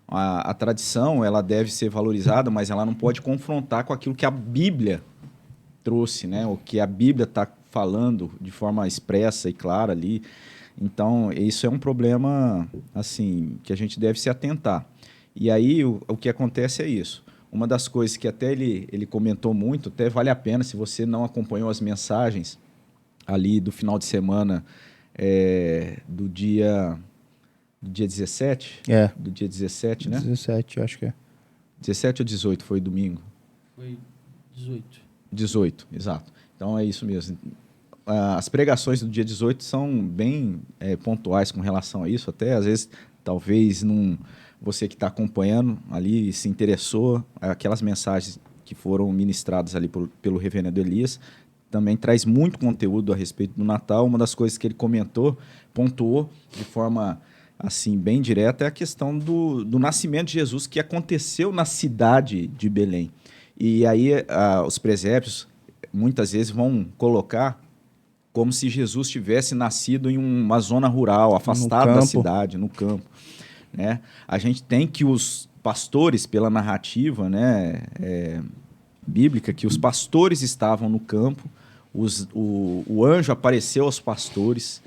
A tradição, ela deve ser valorizada, mas ela não pode confrontar com aquilo que a Bíblia trouxe, né? O que a Bíblia está falando de forma expressa e clara ali. Então, isso é um problema, assim, que a gente deve se atentar. E aí, o que acontece é isso. Uma das coisas que até ele comentou muito, até vale a pena, se você não acompanhou as mensagens ali do final de semana do dia 17? Do dia 17, né? 17, eu acho que é. 17 ou 18 foi domingo? Foi 18. 18, exato. Então é isso mesmo. As pregações do dia 18 são bem pontuais com relação a isso. Até às vezes, talvez você que está acompanhando ali se interessou, aquelas mensagens que foram ministradas ali pelo reverendo Elias, também traz muito conteúdo a respeito do Natal. Uma das coisas que ele pontuou de forma assim bem direta é a questão do nascimento de Jesus, que aconteceu na cidade de Belém. E aí os presépios muitas vezes vão colocar como se Jesus tivesse nascido em uma zona rural, afastado da cidade, no campo, né? A gente tem que os pastores, pela narrativa, né, bíblica, que os pastores estavam no campo, o anjo apareceu aos pastores,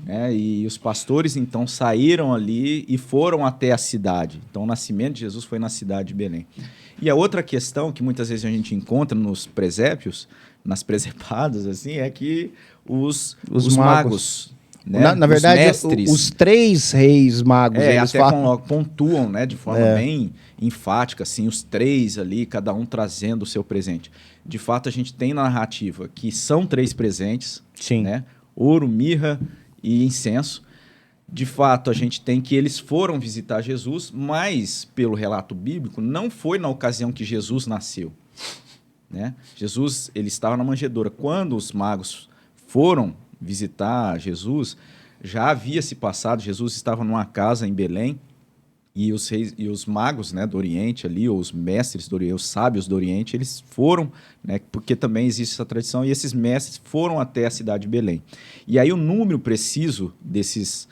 né, e os pastores então saíram ali e foram até a cidade. Então o nascimento de Jesus foi na cidade de Belém. E a outra questão que muitas vezes a gente encontra nos presépios, nas presepadas, assim, é que os magos, né, na verdade, mestres, os 3 reis magos, eles até pontuam, né, de forma bem enfática, assim, os 3 ali, cada um trazendo o seu presente. De fato, a gente tem na narrativa que são 3 presentes, né, ouro, mirra e incenso. De fato, a gente tem que eles foram visitar Jesus, mas, pelo relato bíblico, não foi na ocasião que Jesus nasceu, né? Jesus, ele estava na manjedoura. Quando os magos foram visitar Jesus, já havia se passado, Jesus estava numa casa em Belém, E os reis e os magos, né, do Oriente ali, ou os mestres do Oriente, os sábios do Oriente, eles foram, né, porque também existe essa tradição, e esses mestres foram até a cidade de Belém. E aí o número preciso desses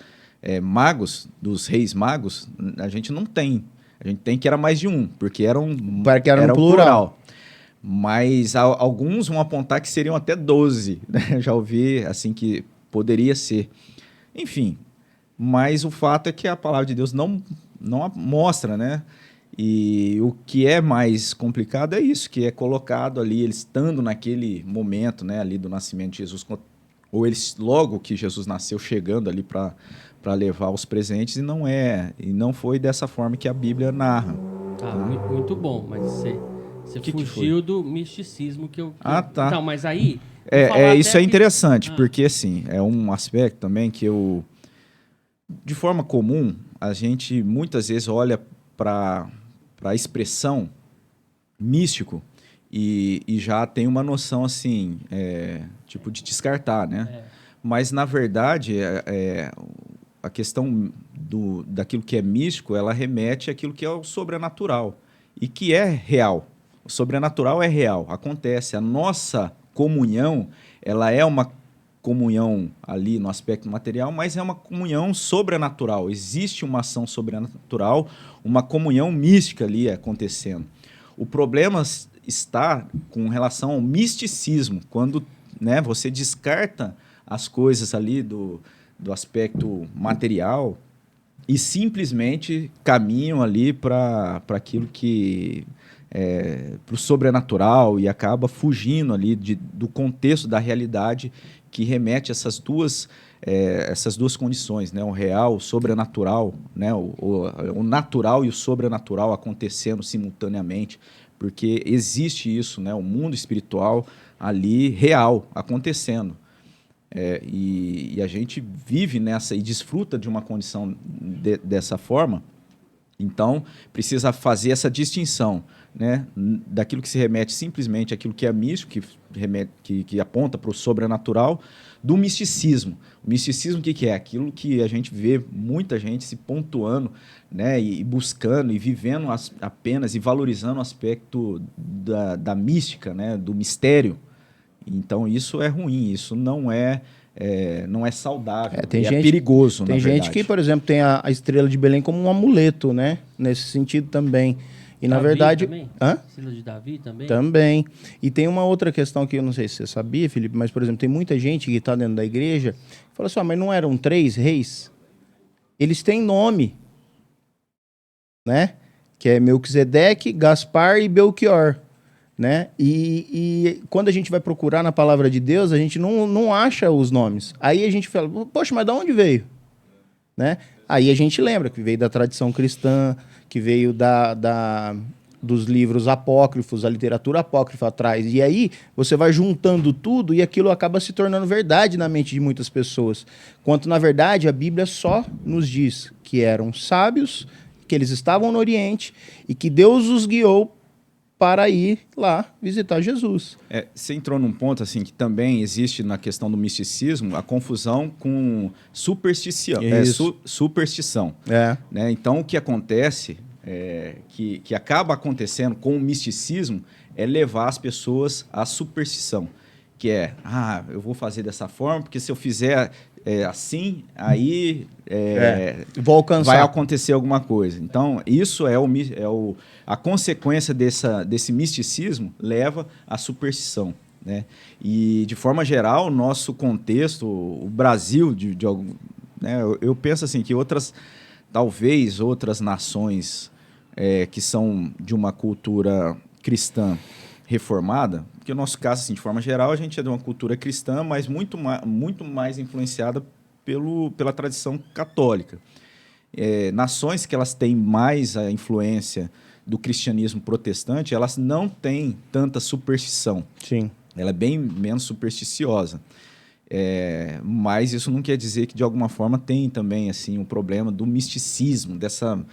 magos, dos reis magos, a gente não tem. A gente tem que era mais de um, porque era um plural. Mas alguns vão apontar que seriam até 12, né? Já ouvi assim que poderia ser. Enfim, mas o fato é que a palavra de Deus não mostra, né? E o que é mais complicado é isso, que é colocado ali, eles estando naquele momento, né, ali do nascimento de Jesus, ou eles logo que Jesus nasceu chegando ali para levar os presentes, e não foi dessa forma que a Bíblia narra. Tá, muito bom, mas você fugiu do misticismo que eu... Tá. Então, mas aí... Isso é interessante, porque assim, é um aspecto também que eu... De forma comum, a gente muitas vezes olha para a expressão místico e já tem uma noção assim, tipo de descartar, né? Mas, na verdade, a questão daquilo que é místico, ela remete àquilo que é o sobrenatural e que é real. O sobrenatural é real, acontece. A nossa comunhão, ela é uma comunhão ali no aspecto material, mas é uma comunhão sobrenatural. Existe uma ação sobrenatural, uma comunhão mística ali acontecendo. O problema está com relação ao misticismo, quando, né, você descarta as coisas ali do aspecto material e simplesmente caminham ali para aquilo que para o sobrenatural e acaba fugindo ali do contexto da realidade que remete a essas duas condições, né? O real, o sobrenatural, né? O natural e o sobrenatural acontecendo simultaneamente, porque existe isso, né? O mundo espiritual ali real acontecendo. E a gente vive nessa e desfruta de uma condição dessa forma. Então, precisa fazer essa distinção, né, daquilo que se remete simplesmente àquilo que é místico, que aponta para o sobrenatural, do misticismo. O misticismo, o que é? Aquilo que a gente vê muita gente se pontuando, né, e buscando e vivendo apenas e valorizando o aspecto da mística, né, do mistério. Então, isso é ruim, isso não é saudável, é perigoso, Tem gente que, por exemplo, tem a estrela de Belém como um amuleto, né? Nesse sentido também. E, na verdade... Também? Estrela de Davi também? Também. E tem uma outra questão que eu não sei se você sabia, Felipe, mas, por exemplo, tem muita gente que está dentro da igreja que fala assim, mas não eram 3 reis? Eles têm nome, né? Que é Melquisedeque, Gaspar e Belchior. Né? E quando a gente vai procurar na palavra de Deus, a gente não acha os nomes. Aí a gente fala, poxa, mas de onde veio? Né? Aí a gente lembra que veio da tradição cristã, que veio dos livros apócrifos, a literatura apócrifa atrás. E aí você vai juntando tudo e aquilo acaba se tornando verdade na mente de muitas pessoas. Quanto, na verdade, a Bíblia só nos diz que eram sábios, que eles estavam no Oriente e que Deus os guiou para ir lá visitar Jesus. Você entrou num ponto assim que também existe na questão do misticismo a confusão com superstição. Superstição. Né? Então, o que acontece, que acaba acontecendo com o misticismo, é levar as pessoas à superstição. Que eu vou fazer dessa forma, porque se eu fizer assim, aí vou alcançar. Vai acontecer alguma coisa. Então, isso a consequência desse misticismo leva à superstição. Né? E, de forma geral, o nosso contexto, o Brasil, né, eu penso assim, que talvez outras nações que são de uma cultura cristã reformada, porque no nosso caso, assim, de forma geral, a gente é de uma cultura cristã, mas muito mais influenciada pela tradição católica. Nações que elas têm mais a influência do cristianismo protestante, elas não têm tanta superstição. Sim. Ela é bem menos supersticiosa. Mas isso não quer dizer que, de alguma forma, tem também assim, um problema do misticismo, dessa...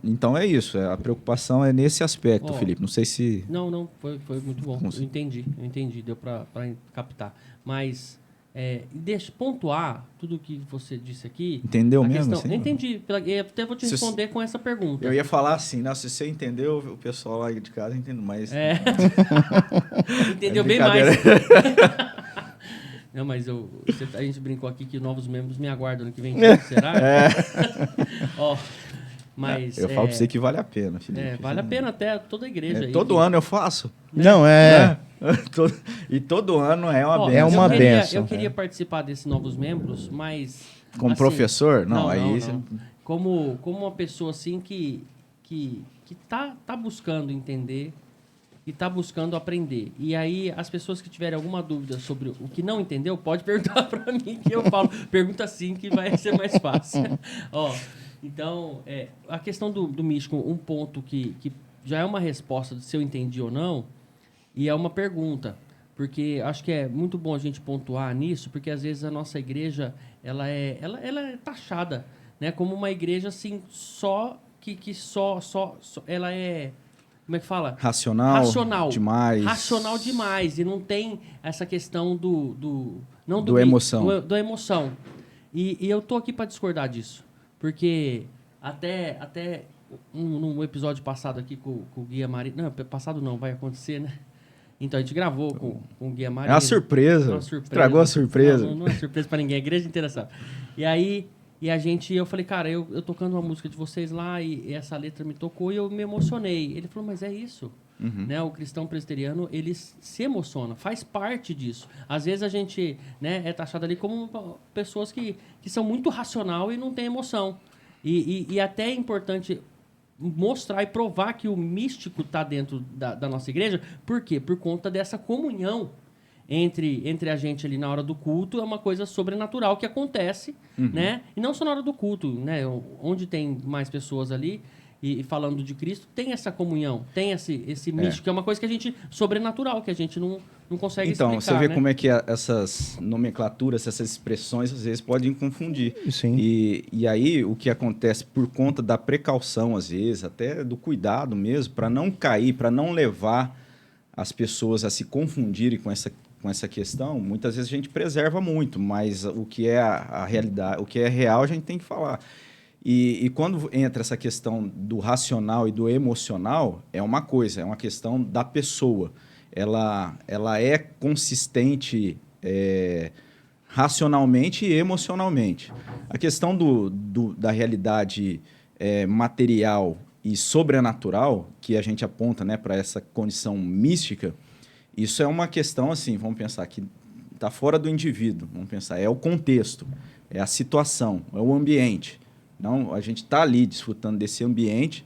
Então é isso, a preocupação é nesse aspecto, Felipe. Não sei se... Não, foi muito bom. Eu entendi. Deu para captar. Mas deixa pontuar tudo que você disse aqui. Entendeu mesmo? Assim? Entendi. Eu até vou te responder com essa pergunta. Eu ia falar assim, se você entendeu, o pessoal lá de casa entendeu mais. Entendeu bem mais. Não, mas a gente brincou aqui que novos membros me aguardam no que vem. Será? Mas, eu falo pra você que vale a pena, Felipe. Vale a pena até toda a igreja. Todo ano eu faço. Não, E todo ano é uma benção. É uma benção. Eu queria participar desses novos membros, mas... Como assim, professor? Não. Como uma pessoa assim que tá buscando entender e tá buscando aprender. E aí, as pessoas que tiverem alguma dúvida sobre o que não entendeu, pode perguntar para mim, que eu falo. Pergunta assim que vai ser mais fácil. Então, a questão do místico, um ponto que já é uma resposta se eu entendi ou não, e é uma pergunta, porque acho que é muito bom a gente pontuar nisso, porque às vezes a nossa igreja ela é taxada, né, como uma igreja assim só ela é, como é que fala? Racional demais. Racional demais, e não tem essa questão do emoção. Do emoção. E eu tô aqui para discordar disso. Porque até num episódio passado aqui com o Guia Marino... Não, passado não, vai acontecer, né? Então, a gente gravou com o Guia Marino. É uma surpresa. Estragou a surpresa. Não é surpresa pra ninguém, a igreja inteira sabe. E aí, eu falei, cara, eu tocando uma música de vocês lá e essa letra me tocou e eu me emocionei. Ele falou, mas é isso. Uhum. Né? O cristão presbiteriano, ele se emociona, faz parte disso. Às vezes a gente, né, é taxado ali como pessoas que são muito racional e não tem emoção. E até é importante mostrar e provar que o místico está dentro da nossa igreja. Por quê? Por conta dessa comunhão entre a gente ali na hora do culto. É uma coisa sobrenatural que acontece, né? E não só na hora do culto, né? Onde tem mais pessoas ali e falando de Cristo, tem essa comunhão, tem esse místico, que é uma coisa que a gente, sobrenatural, que a gente não consegue explicar. Então, você vê, né, como é que essas nomenclaturas, essas expressões, às vezes, podem confundir. Sim. E aí, o que acontece por conta da precaução, às vezes, até do cuidado mesmo, para não cair, para não levar as pessoas a se confundirem com essa questão, muitas vezes a gente preserva muito, mas o que é a realidade, o que é real, a gente tem que falar. E quando entra essa questão do racional e do emocional, é uma coisa, é uma questão da pessoa. Ela é consistente racionalmente e emocionalmente. A questão da realidade material e sobrenatural, que a gente aponta, né, para essa condição mística, isso é uma questão, assim, vamos pensar, que está fora do indivíduo. Vamos pensar, é o contexto, é a situação, é o ambiente. Não, a gente está ali desfrutando desse ambiente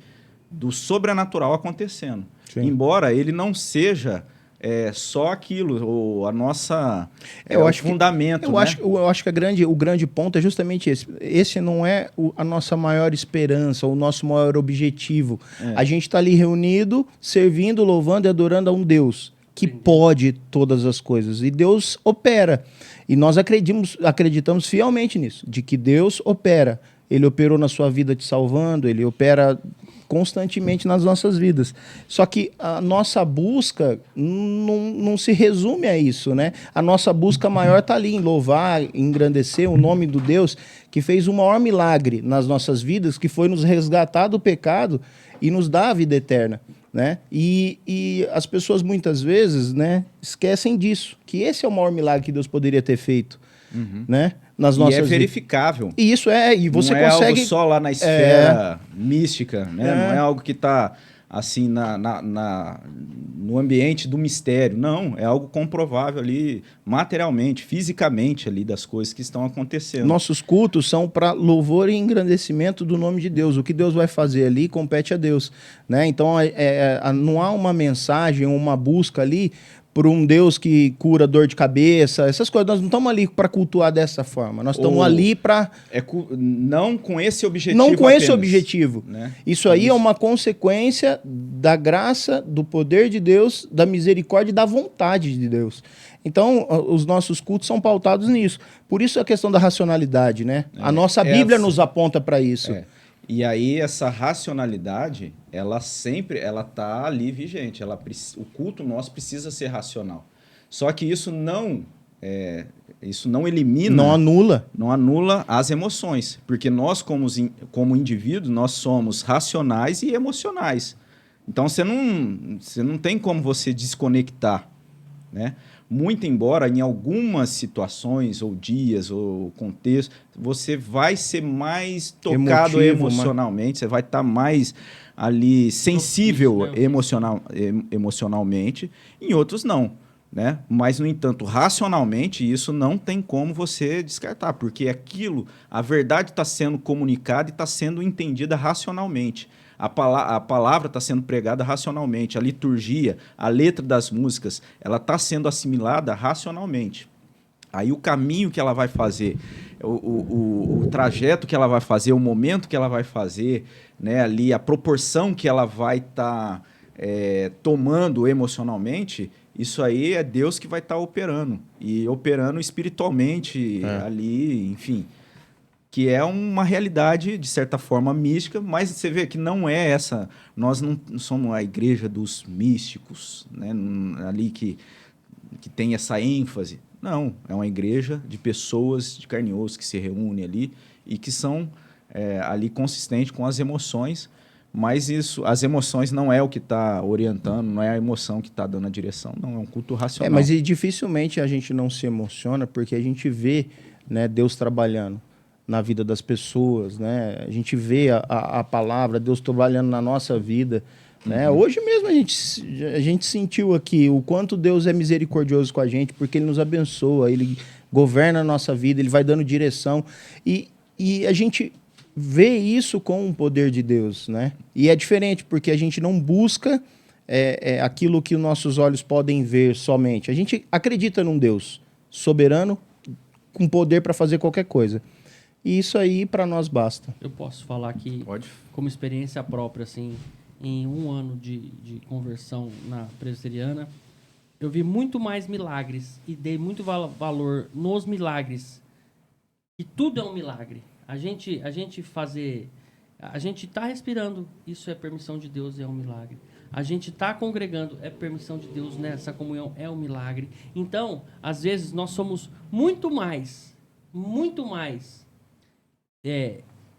do sobrenatural acontecendo. Sim. Embora ele não seja só aquilo, ou a nossa fundamento. Eu acho que o grande ponto é justamente esse. Esse não é a nossa maior esperança, o nosso maior objetivo. A gente está ali reunido, servindo, louvando e adorando a um Deus que pode todas as coisas. E Deus opera. E nós acreditamos fielmente nisso, de que Deus opera. Ele operou na sua vida te salvando, ele opera constantemente nas nossas vidas. Só que a nossa busca não se resume a isso, né? A nossa busca maior está ali em louvar, em engrandecer o nome do Deus que fez o maior milagre nas nossas vidas, que foi nos resgatar do pecado e nos dar a vida eterna, né? E as pessoas muitas vezes, né, esquecem disso, que esse é o maior milagre que Deus poderia ter feito, né? Nas nossas é verificável. E isso e você não consegue... é algo só lá na esfera mística, né? Não é algo que está assim no ambiente do mistério. Não, é algo comprovável ali materialmente, fisicamente ali das coisas que estão acontecendo. Nossos cultos são para louvor e engrandecimento do nome de Deus. O que Deus vai fazer ali compete a Deus, né? Então não há uma mensagem, uma busca ali por um Deus que cura dor de cabeça, essas coisas. Nós não estamos ali para cultuar dessa forma. Nós estamos ali para... Não com esse objetivo. Não com apenas, esse objetivo. Né? Isso aí é uma consequência da graça, do poder de Deus, da misericórdia e da vontade de Deus. Então, os nossos cultos são pautados nisso. Por isso a questão da racionalidade, né? A nossa Bíblia nos aponta para isso. E aí essa racionalidade, ela está ali vigente. O culto nosso precisa ser racional. Só que isso não isso não elimina... Não anula. Não anula as emoções, porque nós, como indivíduos, nós somos racionais e emocionais. Então, você não tem como você desconectar, né? Muito embora, em algumas situações, ou dias, ou contexto, você vai ser mais tocado emocionalmente, você vai estar mais ali sensível emocionalmente, em outros não. Né? Mas, no entanto, racionalmente, isso não tem como você descartar, porque a verdade está sendo comunicada e está sendo entendida racionalmente. A palavra está sendo pregada racionalmente, a liturgia, a letra das músicas, ela está sendo assimilada racionalmente. Aí o caminho que ela vai fazer, o trajeto que ela vai fazer, o momento que ela vai fazer, né, ali, a proporção que ela vai estar tomando emocionalmente, isso aí é Deus que vai estar operando. E operando espiritualmente ali, enfim... que é uma realidade, de certa forma, mística, mas você vê que não é essa... Nós não somos a igreja dos místicos, né? Ali que tem essa ênfase. Não, é uma igreja de pessoas de carne e osso que se reúnem ali e que são ali consistentes com as emoções, mas as emoções não é o que está orientando, não é a emoção que está dando a direção, não, é um culto racional. Mas dificilmente a gente não se emociona porque a gente vê, né, Deus trabalhando na vida das pessoas, né? A gente vê a palavra, Deus trabalhando na nossa vida, né? Hoje mesmo a gente sentiu aqui o quanto Deus é misericordioso com a gente, porque Ele nos abençoa, Ele governa a nossa vida, Ele vai dando direção e a gente vê isso com o poder de Deus, né? E é diferente, porque a gente não busca aquilo que os nossos olhos podem ver somente. A gente acredita num Deus soberano, com poder para fazer qualquer coisa. E isso aí para nós basta. Eu posso falar que, Pode. Como experiência própria, assim, em 1 ano de conversão na presbiteriana, eu vi muito mais milagres e dei muito valor nos milagres. E tudo é um milagre. A gente tá respirando, isso é permissão de Deus, é um milagre. A gente tá congregando, é permissão de Deus, nessa comunhão é um milagre. Então, às vezes nós somos muito mais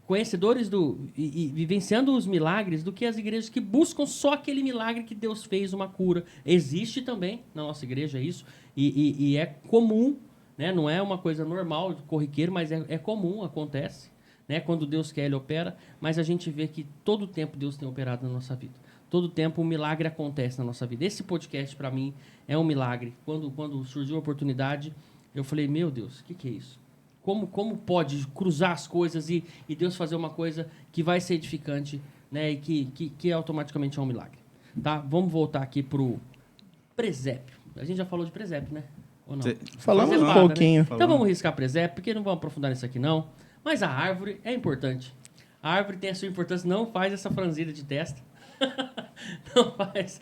conhecedores e vivenciando os milagres do que as igrejas que buscam só aquele milagre que Deus fez, uma cura. Existe também na nossa igreja isso, e é comum, né? Não é uma coisa normal, corriqueiro, mas é comum, acontece, né? Quando Deus quer, Ele opera, mas a gente vê que todo o tempo Deus tem operado na nossa vida. Todo o tempo um milagre acontece na nossa vida. Esse podcast, para mim, é um milagre. Quando surgiu a oportunidade, eu falei, meu Deus, o que é isso? Como pode cruzar as coisas e Deus fazer uma coisa que vai ser edificante, né? E que automaticamente é um milagre. Tá? Vamos voltar aqui pro presépio. A gente já falou de presépio, né? Ou não? Falamos um pouquinho. Né? Então vamos riscar presépio, porque não vamos aprofundar nisso aqui, não. Mas a árvore é importante. A árvore tem a sua importância. Não faz essa franzida de testa. Não faz.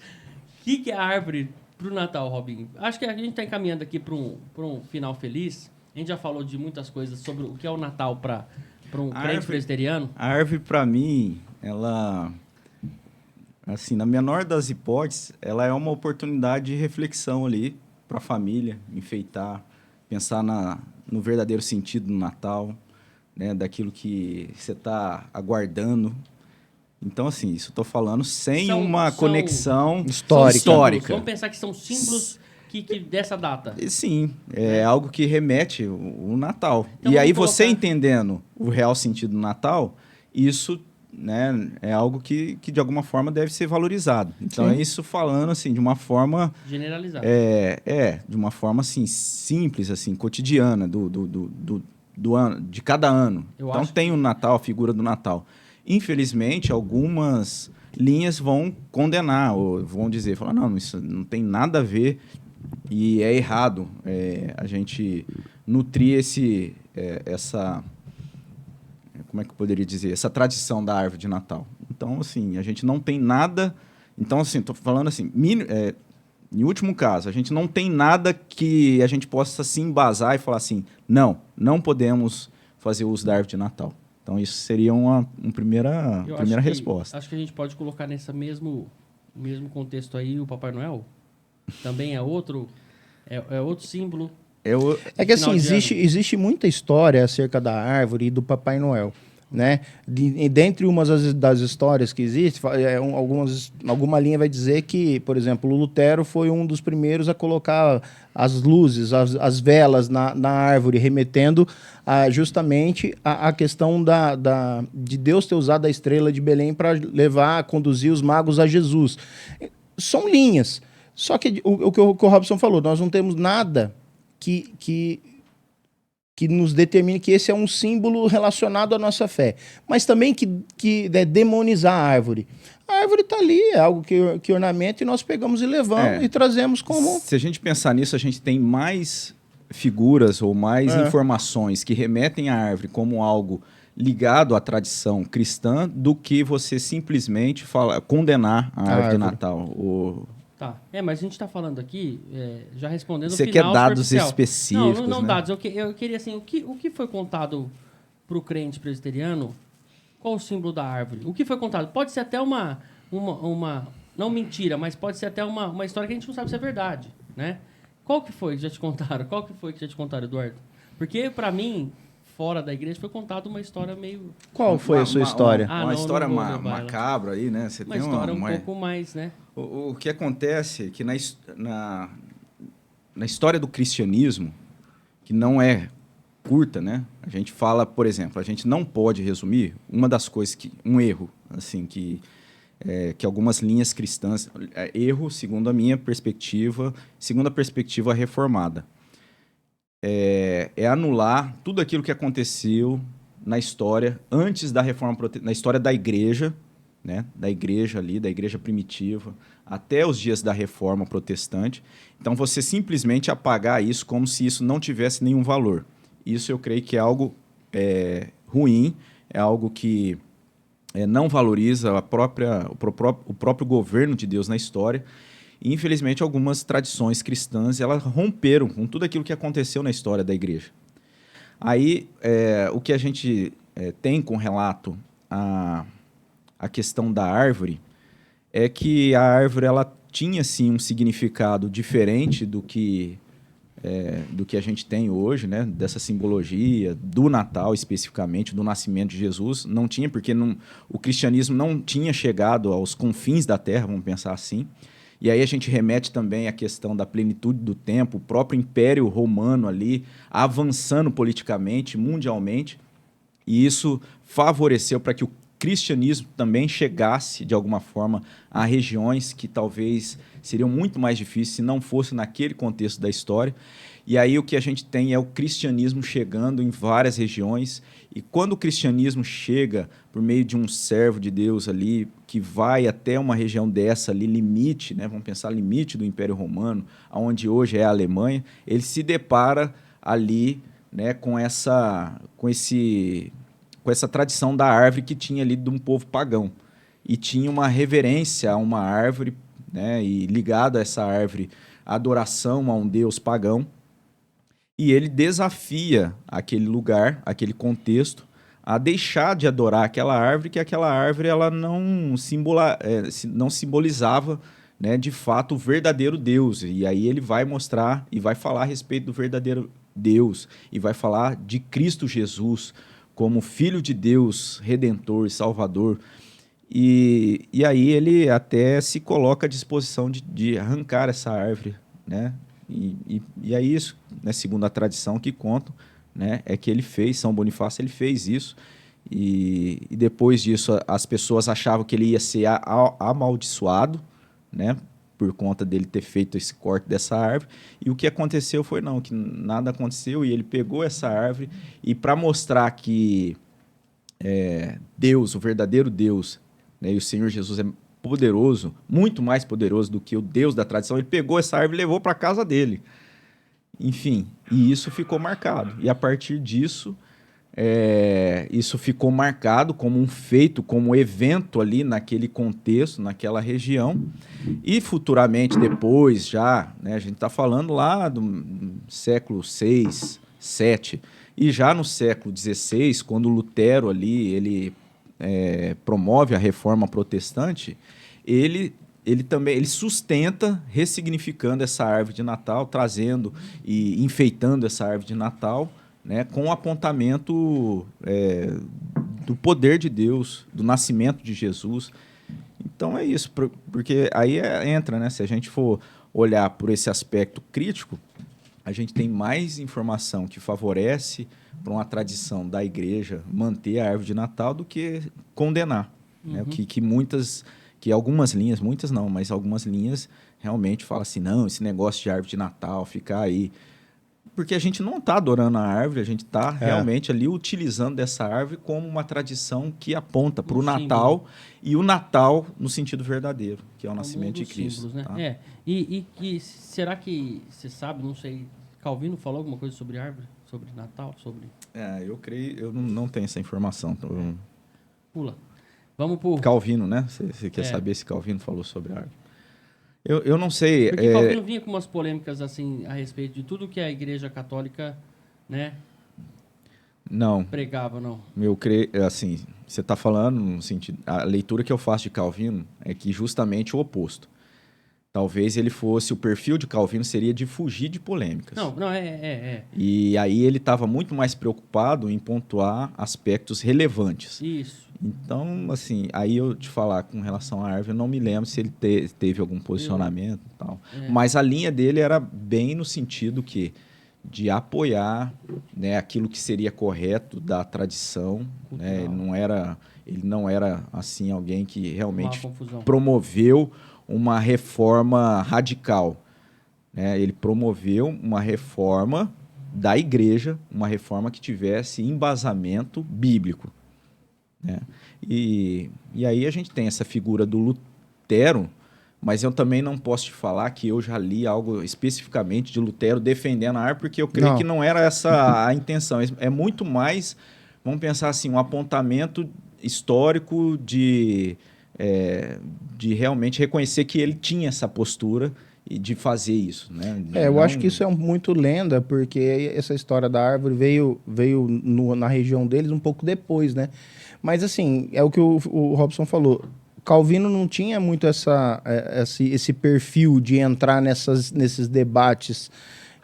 O que é a árvore pro Natal, Robinho? Acho que a gente está encaminhando aqui para um final feliz. A gente já falou de muitas coisas sobre o que é o Natal para um crente presbiteriano. A árvore, para mim, ela, assim, na menor das hipóteses, ela é uma oportunidade de reflexão ali para a família, enfeitar, pensar no verdadeiro sentido do Natal, né, daquilo que você está aguardando. Então, assim, isso eu estou falando sem uma conexão histórica. Vamos pensar que são símbolos que dessa data. Sim, é algo que remete o Natal. Então, e aí você entendendo o real sentido do Natal, isso, né, é algo que de alguma forma deve ser valorizado. Então, é isso falando assim de uma forma generalizada. De uma forma assim simples, assim, cotidiana do ano, de cada ano. Então tem o Natal, a figura do Natal. Infelizmente, algumas linhas vão condenar ou vão dizer, falar, não, isso não tem nada a ver. E é errado a gente nutrir essa... Como é que eu poderia dizer? Essa tradição da árvore de Natal. Então, assim, a gente não tem nada... Então, assim, estou falando assim... em último caso, a gente não tem nada que a gente possa se embasar e falar assim, não podemos fazer uso da árvore de Natal. Então, isso seria uma primeira resposta. Acho que a gente pode colocar nesse mesmo contexto aí o Papai Noel. Também é outro símbolo. É que assim, existe muita história acerca da árvore e do Papai Noel, né? Dentre umas das histórias que existe, alguma linha vai dizer que, por exemplo, o Lutero foi um dos primeiros a colocar as luzes, as velas na árvore, remetendo justamente a questão de Deus ter usado a estrela de Belém para conduzir os magos a Jesus. São linhas. Só que o que o Robson falou, nós não temos nada que nos determine que esse é um símbolo relacionado à nossa fé. Mas também que é demonizar a árvore. A árvore está ali, é algo que ornamenta, e nós pegamos e levamos e trazemos como... Se a gente pensar nisso, a gente tem mais figuras ou mais informações que remetem à árvore como algo ligado à tradição cristã do que você simplesmente condenar a árvore de Natal. Tá, mas a gente está falando aqui, já respondendo Você quer dados específicos, não né? dados. Eu queria, assim, o que foi contado para o crente presbiteriano? Qual o símbolo da árvore? O que foi contado? Pode ser até uma não mentira, mas pode ser até uma história que a gente não sabe se é verdade, né? Qual que foi que já te contaram? Qual que foi que já te contaram, Eduardo? Porque, para mim, fora da igreja, foi contada uma história meio... Qual foi a sua história? Uma história macabra aí, né? Você uma tem história um pouco mais, né? O que acontece é que na história do cristianismo, que não é curta, né? A gente fala, por exemplo, a gente não pode resumir uma das coisas um erro, assim, que algumas linhas cristãs, erro segundo a minha perspectiva, segundo a perspectiva reformada, é anular tudo aquilo que aconteceu na história antes da reforma, na história da igreja, né? Da igreja ali, da igreja primitiva, até os dias da reforma protestante. Então, você simplesmente apagar isso como se isso não tivesse nenhum valor. Isso eu creio que é algo ruim, é algo que não valoriza o próprio governo de Deus na história. E, infelizmente, algumas tradições cristãs elas romperam com tudo aquilo que aconteceu na história da igreja. Aí, o que a gente tem com relato a questão da árvore é que a árvore ela tinha sim um significado diferente do que a gente tem hoje, né? Dessa simbologia do Natal especificamente, do nascimento de Jesus. Não tinha, porque o cristianismo não tinha chegado aos confins da terra, vamos pensar assim. E aí a gente remete também à questão da plenitude do tempo, o próprio Império Romano ali avançando politicamente, mundialmente, e isso favoreceu para que o cristianismo também chegasse, de alguma forma, a regiões que talvez seriam muito mais difíceis se não fosse naquele contexto da história. E aí o que a gente tem é o cristianismo chegando em várias regiões, e quando o cristianismo chega por meio de um servo de Deus ali, que vai até uma região dessa ali, limite, né, vamos pensar limite do Império Romano, onde hoje é a Alemanha, ele se depara ali, né, com essa tradição da árvore que tinha ali de um povo pagão. E tinha uma reverência a uma árvore, né, e ligado a essa árvore, a adoração a um deus pagão. E ele desafia aquele lugar, aquele contexto, a deixar de adorar aquela árvore, que aquela árvore ela não simbolizava, né, de fato o verdadeiro Deus. E aí ele vai mostrar e vai falar a respeito do verdadeiro Deus, e vai falar de Cristo Jesus como Filho de Deus, Redentor e Salvador. E aí ele até se coloca à disposição de arrancar essa árvore, né? E é isso, né, segundo a tradição que contam, né, é que ele fez, São Bonifácio ele fez isso, e depois disso as pessoas achavam que ele ia ser amaldiçoado, né, por conta dele ter feito esse corte dessa árvore, e o que aconteceu foi que nada aconteceu, e ele pegou essa árvore, e para mostrar que Deus, o verdadeiro Deus, né, e o Senhor Jesus é poderoso, muito mais poderoso do que o Deus da tradição, ele pegou essa árvore e levou para a casa dele. Enfim, e isso ficou marcado. E a partir disso, isso ficou marcado como um feito, como um evento ali naquele contexto, naquela região. E futuramente, depois já, né, a gente está falando lá do século VI, VII, e já no século XVI, quando Lutero ali, ele promove a reforma protestante, ele ele sustenta ressignificando essa árvore de Natal, trazendo e enfeitando essa árvore de Natal, né, com o apontamento do poder de Deus, do nascimento de Jesus. Então é isso, porque aí entra, né? Se a gente for olhar por esse aspecto crítico, a gente tem mais informação que favorece para uma tradição da igreja manter a árvore de Natal do que condenar. Né? Que algumas linhas, muitas não, mas algumas linhas realmente falam assim, não, esse negócio de árvore de Natal, ficar aí... Porque a gente não está adorando a árvore, a gente está realmente ali utilizando dessa árvore como uma tradição que aponta para o Natal, e o Natal no sentido verdadeiro, que é o nascimento de Cristo. Símbolos, né? Tá? E será que você sabe, não sei, Calvino falou alguma coisa sobre árvore? Sobre Natal? Eu creio, eu não tenho essa informação. Então Pula. Vamos por... Calvino, né? Você quer saber se Calvino falou sobre a árvore? Eu não sei. Porque Calvino vinha com umas polêmicas assim a respeito de tudo que a Igreja Católica, né, não pregava, não. Eu creio, assim, você está falando no sentido, a leitura que eu faço de Calvino é que justamente o oposto. Talvez ele fosse, o perfil de Calvino seria de fugir de polêmicas. Não, E aí ele estava muito mais preocupado em pontuar aspectos relevantes. Isso. Então, assim, aí eu te falar com relação à árvore, eu não me lembro se ele teve algum posicionamento e tal. Mas a linha dele era bem no sentido de apoiar, né, aquilo que seria correto da tradição. Né? Ele não era assim, alguém que realmente promoveu uma reforma radical. Né? Ele promoveu uma reforma da igreja, uma reforma que tivesse embasamento bíblico. Né? E aí a gente tem essa figura do Lutero, mas eu também não posso te falar que eu já li algo especificamente de Lutero defendendo a árvore, porque eu creio que não era essa a intenção. É muito mais, vamos pensar assim, um apontamento histórico de realmente reconhecer que ele tinha essa postura e de fazer isso. Né? Eu acho que isso é muito lenda, porque essa história da árvore veio na região deles um pouco depois, né? Mas, assim, é o que o Robson falou. Calvino não tinha muito esse perfil de entrar nesses debates.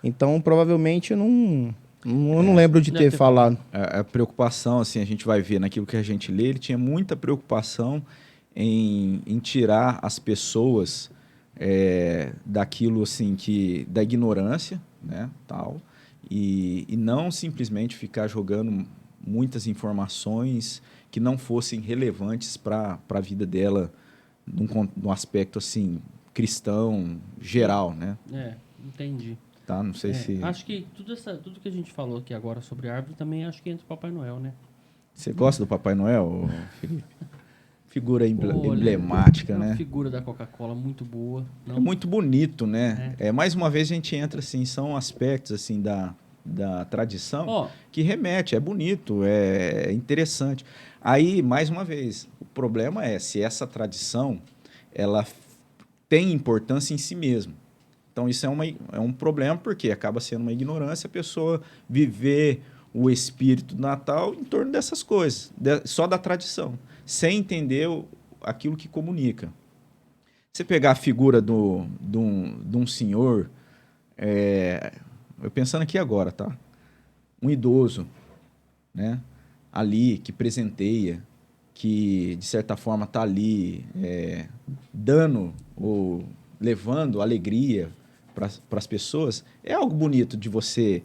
Então, provavelmente, eu não lembro de ter falado. A preocupação, assim, a gente vai ver naquilo que a gente lê, ele tinha muita preocupação em tirar as pessoas daquilo, assim, da ignorância, né, tal, e não simplesmente ficar jogando muitas informações que não fossem relevantes para a vida dela num aspecto assim cristão geral, né? Entendi. Tá, não sei se... Acho que tudo que a gente falou aqui agora sobre árvore também acho que entra o Papai Noel, né? Você gosta do Papai Noel, Felipe? Figura emblemática, né? Uma figura da Coca-Cola muito boa. É muito bonito, né? Mais uma vez a gente entra assim, são aspectos assim da tradição que remete, é bonito, é interessante. Aí, mais uma vez, o problema é se essa tradição ela tem importância em si mesma. Então, isso é um problema, porque acaba sendo uma ignorância a pessoa viver o espírito do Natal em torno dessas coisas, só da tradição, sem entender aquilo que comunica. Você pegar a figura de um senhor... eu pensando aqui agora, tá? Um idoso, né? Ali, que presenteia, que, de certa forma, está ali dando ou levando alegria para as pessoas, é algo bonito de você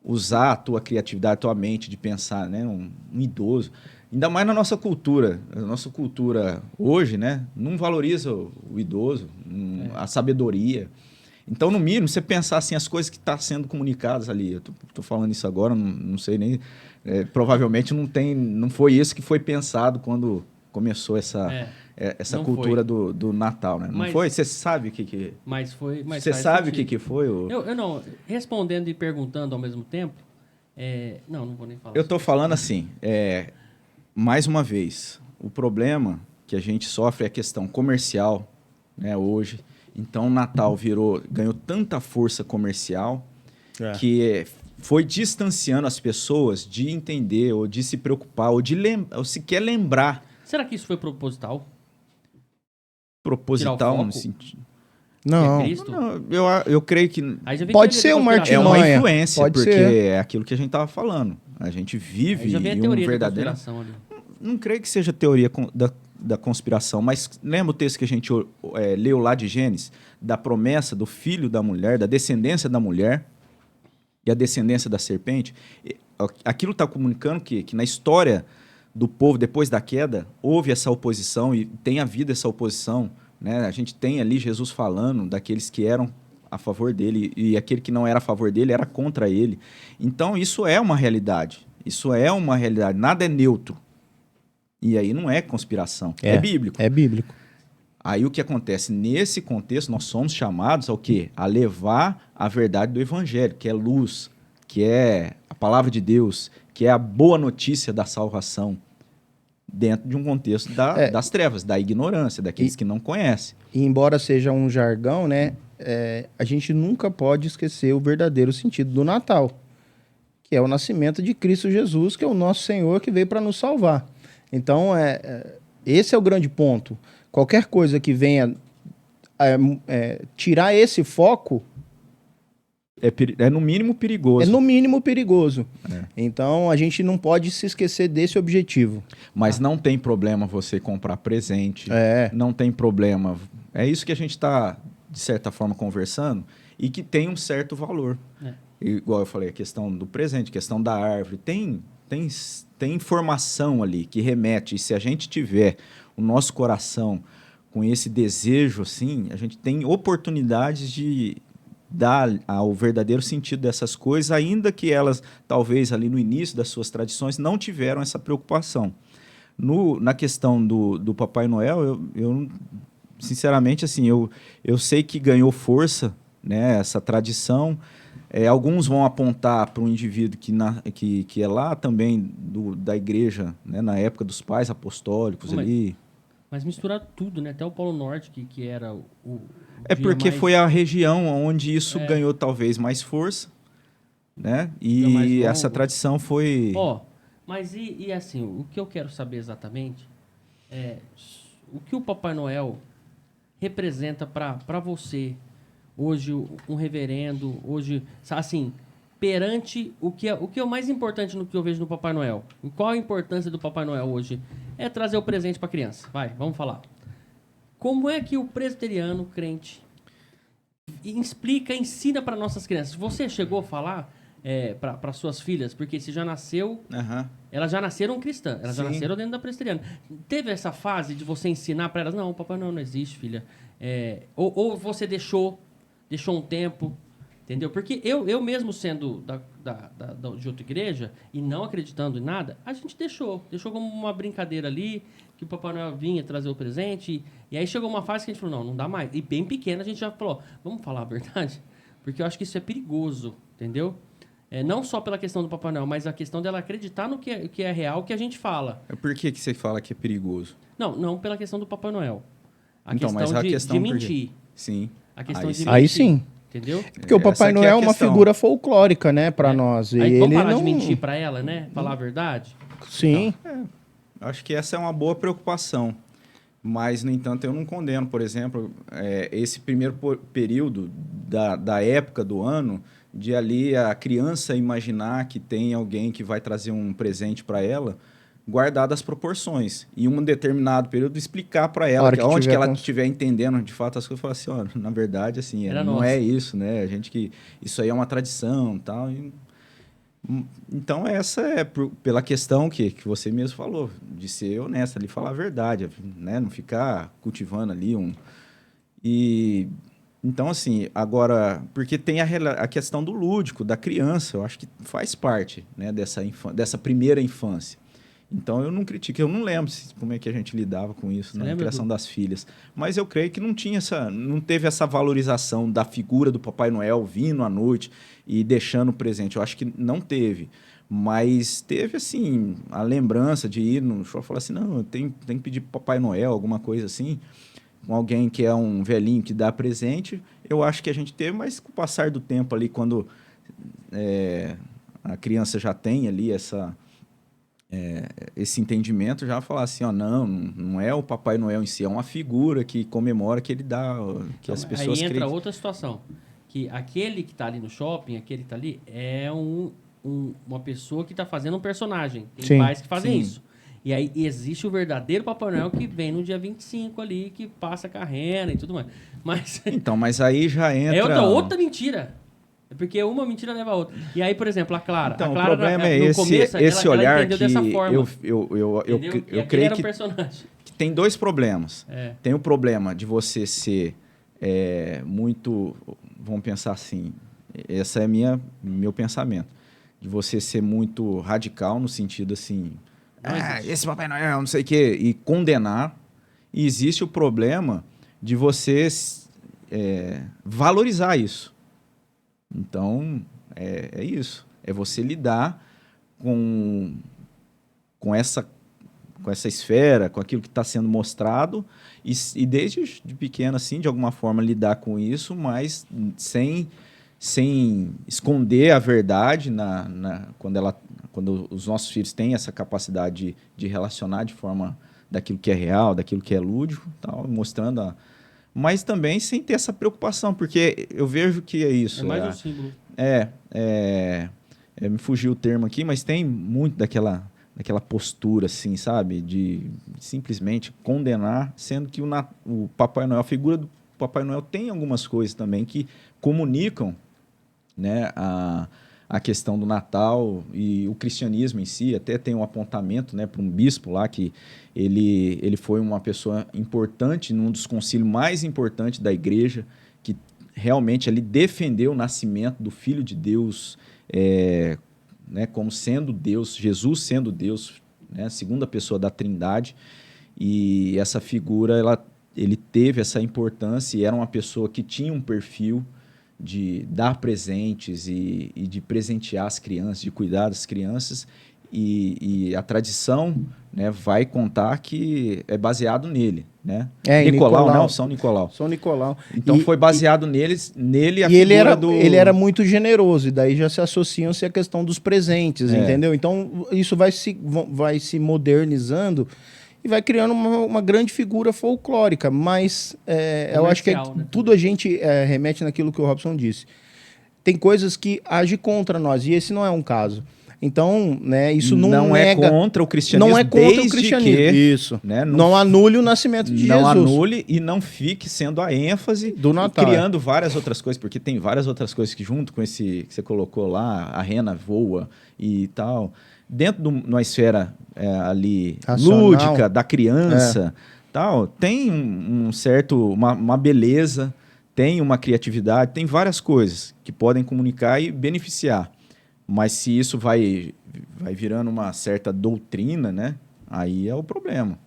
usar a tua criatividade, a tua mente, de pensar, né? Um idoso. Ainda mais na nossa cultura. A nossa cultura hoje, né? Não valoriza o idoso, a sabedoria. Então, no mínimo, você pensar assim, as coisas que estão sendo comunicadas ali. Eu estou falando isso agora, não sei nem... provavelmente não foi isso que foi pensado quando começou essa cultura do Natal, né? Não foi? Você sabe o que... Mas foi... Você sabe o que foi? Eu não... Respondendo e perguntando ao mesmo tempo... não vou nem falar. Eu estou falando assim, mais uma vez, o problema que a gente sofre é a questão comercial, né, hoje. Então, o Natal ganhou tanta força comercial que foi distanciando as pessoas de entender, ou de se preocupar, ou sequer lembrar. Será que isso foi proposital? proposital no sentido. Não. É Cristo? Não, eu creio que Aí já vem Pode teoria ser da uma conspiração. é uma artimanha. influência, Pode porque ser. é aquilo que a gente estava falando. A gente Aí vive já vem a em um teoria da verdadeiro... conspiração ali. Não creio que seja teoria da conspiração, mas lembra o texto que a gente leu lá de Gênesis? Da promessa do filho da mulher, da descendência da mulher e a descendência da serpente? Aquilo está comunicando que na história do povo, depois da queda, houve essa oposição e tem havido essa oposição. Né? A gente tem ali Jesus falando daqueles que eram a favor dele e aquele que não era a favor dele era contra ele. Então, isso é uma realidade. Isso é uma realidade. Nada é neutro. E aí não é conspiração. É bíblico. É bíblico. Aí o que acontece? Nesse contexto, nós somos chamados ao quê? A levar a verdade do evangelho, que é luz, que é a palavra de Deus, que é a boa notícia da salvação, dentro de um contexto das trevas, da ignorância, daqueles que não conhecem. E embora seja um jargão, né, a gente nunca pode esquecer o verdadeiro sentido do Natal, que é o nascimento de Cristo Jesus, que é o nosso Senhor que veio para nos salvar. Então, esse é o grande ponto. Qualquer coisa que venha tirar esse foco é no mínimo perigoso. é no mínimo perigoso. Então, a gente não pode se esquecer desse objetivo. Mas não tem problema você comprar presente. Não tem problema. É isso que a gente está, de certa forma, conversando e que tem um certo valor. Igual eu falei, a questão do presente, a questão da árvore. Tem informação ali que remete. E se a gente tiver o nosso coração com esse desejo, assim, a gente tem oportunidades de dar ao verdadeiro sentido dessas coisas, ainda que elas, talvez, ali no início das suas tradições, não tiveram essa preocupação. Na questão do Papai Noel, eu sinceramente, assim, eu sei que ganhou força, né, essa tradição. Alguns vão apontar para um indivíduo que é lá também da igreja, né, na época dos pais apostólicos ali. Mas misturar tudo, né? Até o Polo Norte, que era o porque mais... foi a região onde isso ganhou talvez mais força, né? E essa tradição foi... Mas e assim, o que eu quero saber exatamente é o que o Papai Noel representa para você hoje, um reverendo, hoje, assim, perante o que é o mais importante no que eu vejo no Papai Noel. Qual a importância do Papai Noel hoje? É trazer o presente para a criança. Vamos falar. Como é que o presbiteriano crente ensina para nossas crianças? Você chegou a falar para suas filhas, porque você já nasceu... Elas já nasceram cristãs, elas já nasceram dentro da presbiteriana. Teve essa fase de você ensinar para elas, não, o Papai Noel não existe, filha. Ou você deixou um tempo, entendeu? Porque eu mesmo sendo de outra igreja e não acreditando em nada, a gente deixou como uma brincadeira ali, que o Papai Noel vinha trazer o presente, e aí chegou uma fase que a gente falou, não dá mais. E bem pequena a gente já falou, vamos falar a verdade? Porque eu acho que isso é perigoso, entendeu? Não só pela questão do Papai Noel, mas a questão dela acreditar no que é real, que a gente fala. Por que você fala que é perigoso? Não pela questão do Papai Noel. Questão de mentir. Sim. A questão de mentir. Aí sim. Entendeu? Porque o Papai Noel é uma figura folclórica, né, para nós. E aí, vamos ele parar não... de mentir para ela, né? Falar a verdade? Sim. Acho que essa é uma boa preocupação. Mas, no entanto, eu não condeno, por exemplo, esse primeiro período da época do ano, de ali a criança imaginar que tem alguém que vai trazer um presente para ela, guardado as proporções. E um determinado período explicar para ela, onde que ela estiver entendendo de fato as coisas, falar assim, na verdade, assim, não é isso, né? Isso aí é uma tradição e tal. Então, essa é pela questão que você mesmo falou, de ser honesto ali, falar a verdade, né? Não ficar cultivando ali Então, assim, agora, porque tem a questão do lúdico, da criança, eu acho que faz parte, né, dessa primeira infância. Então, eu não critico, eu não lembro como é que a gente lidava com isso na criação das filhas. Mas eu creio que não teve essa valorização da figura do Papai Noel vindo à noite e deixando o presente. Eu acho que não teve. Mas teve, assim, a lembrança de ir no show e falar assim, não, eu tenho que pedir para Papai Noel, alguma coisa assim, com alguém que é um velhinho que dá presente. Eu acho que a gente teve, mas com o passar do tempo ali, quando a criança já tem ali esse entendimento, já falar assim, ó, não é o Papai Noel em si, é uma figura que comemora, que ele dá, que as pessoas... Aí entra outra situação, que aquele que está ali no shopping, aquele que está ali, é uma pessoa que está fazendo um personagem. Tem pais que fazem isso. E aí existe o verdadeiro Papai Noel que vem no dia 25 ali, que passa carrena e tudo mais. Mas, então, mas aí já entra... É outra mentira. É porque uma mentira leva a outra. E aí, por exemplo, a Clara. Então, a Clara, o problema é no começo, esse ela olhar entendeu que dessa forma. eu creio era um que personagem. tem dois problemas. É. Tem o problema de você ser muito... Vamos pensar assim, esse é meu pensamento. De você ser muito radical no sentido assim... esse Papai Noel, não sei o quê, e condenar. E existe o problema de você valorizar isso. Então, é isso. É você lidar com essa esfera, com aquilo que está sendo mostrado, e desde de pequeno, assim, de alguma forma, lidar com isso, mas sem esconder a verdade quando os nossos filhos têm essa capacidade de relacionar de forma daquilo que é real, daquilo que é lúdico, tal, mostrando mas também sem ter essa preocupação, porque eu vejo que é isso. É mais um símbolo. Me fugiu o termo aqui, mas tem muito daquela postura, assim, sabe? De simplesmente condenar, sendo que o Papai Noel, a figura do Papai Noel tem algumas coisas também que comunicam, né, a questão do Natal e o cristianismo em si. Até tem um apontamento, né, para um bispo lá que ele foi uma pessoa importante num dos concílios mais importantes da igreja, que realmente ele defendeu o nascimento do Filho de Deus, né, como sendo Deus, Jesus sendo Deus, né, segunda pessoa da Trindade. E essa figura, ele teve essa importância e era uma pessoa que tinha um perfil de dar presentes e de presentear as crianças, de cuidar das crianças, e a tradição, né, vai contar que é baseado nele, né? Nicolau, não? São Nicolau. São Nicolau. Então foi baseado nele a e ele era muito generoso, e daí já se associam-se a questão dos presentes, entendeu? Então isso vai se modernizando e vai criando uma grande figura folclórica, mas eu acho que tudo a gente remete naquilo que o Robson disse. Tem coisas que agem contra nós, e esse não é um caso. Então, né, isso não nega, é contra o cristianismo. Não é contra o cristianismo. Isso. Né, não anule o nascimento de Jesus. Não anule e não fique sendo a ênfase do Natal. Criando várias outras coisas, porque tem várias outras coisas que junto com esse que você colocou lá, a rena voa e tal, dentro de uma esfera ali racional, lúdica da criança, tal, tem uma beleza, tem uma criatividade, tem várias coisas que podem comunicar e beneficiar. Mas se isso vai virando uma certa doutrina, né? Aí é o problema.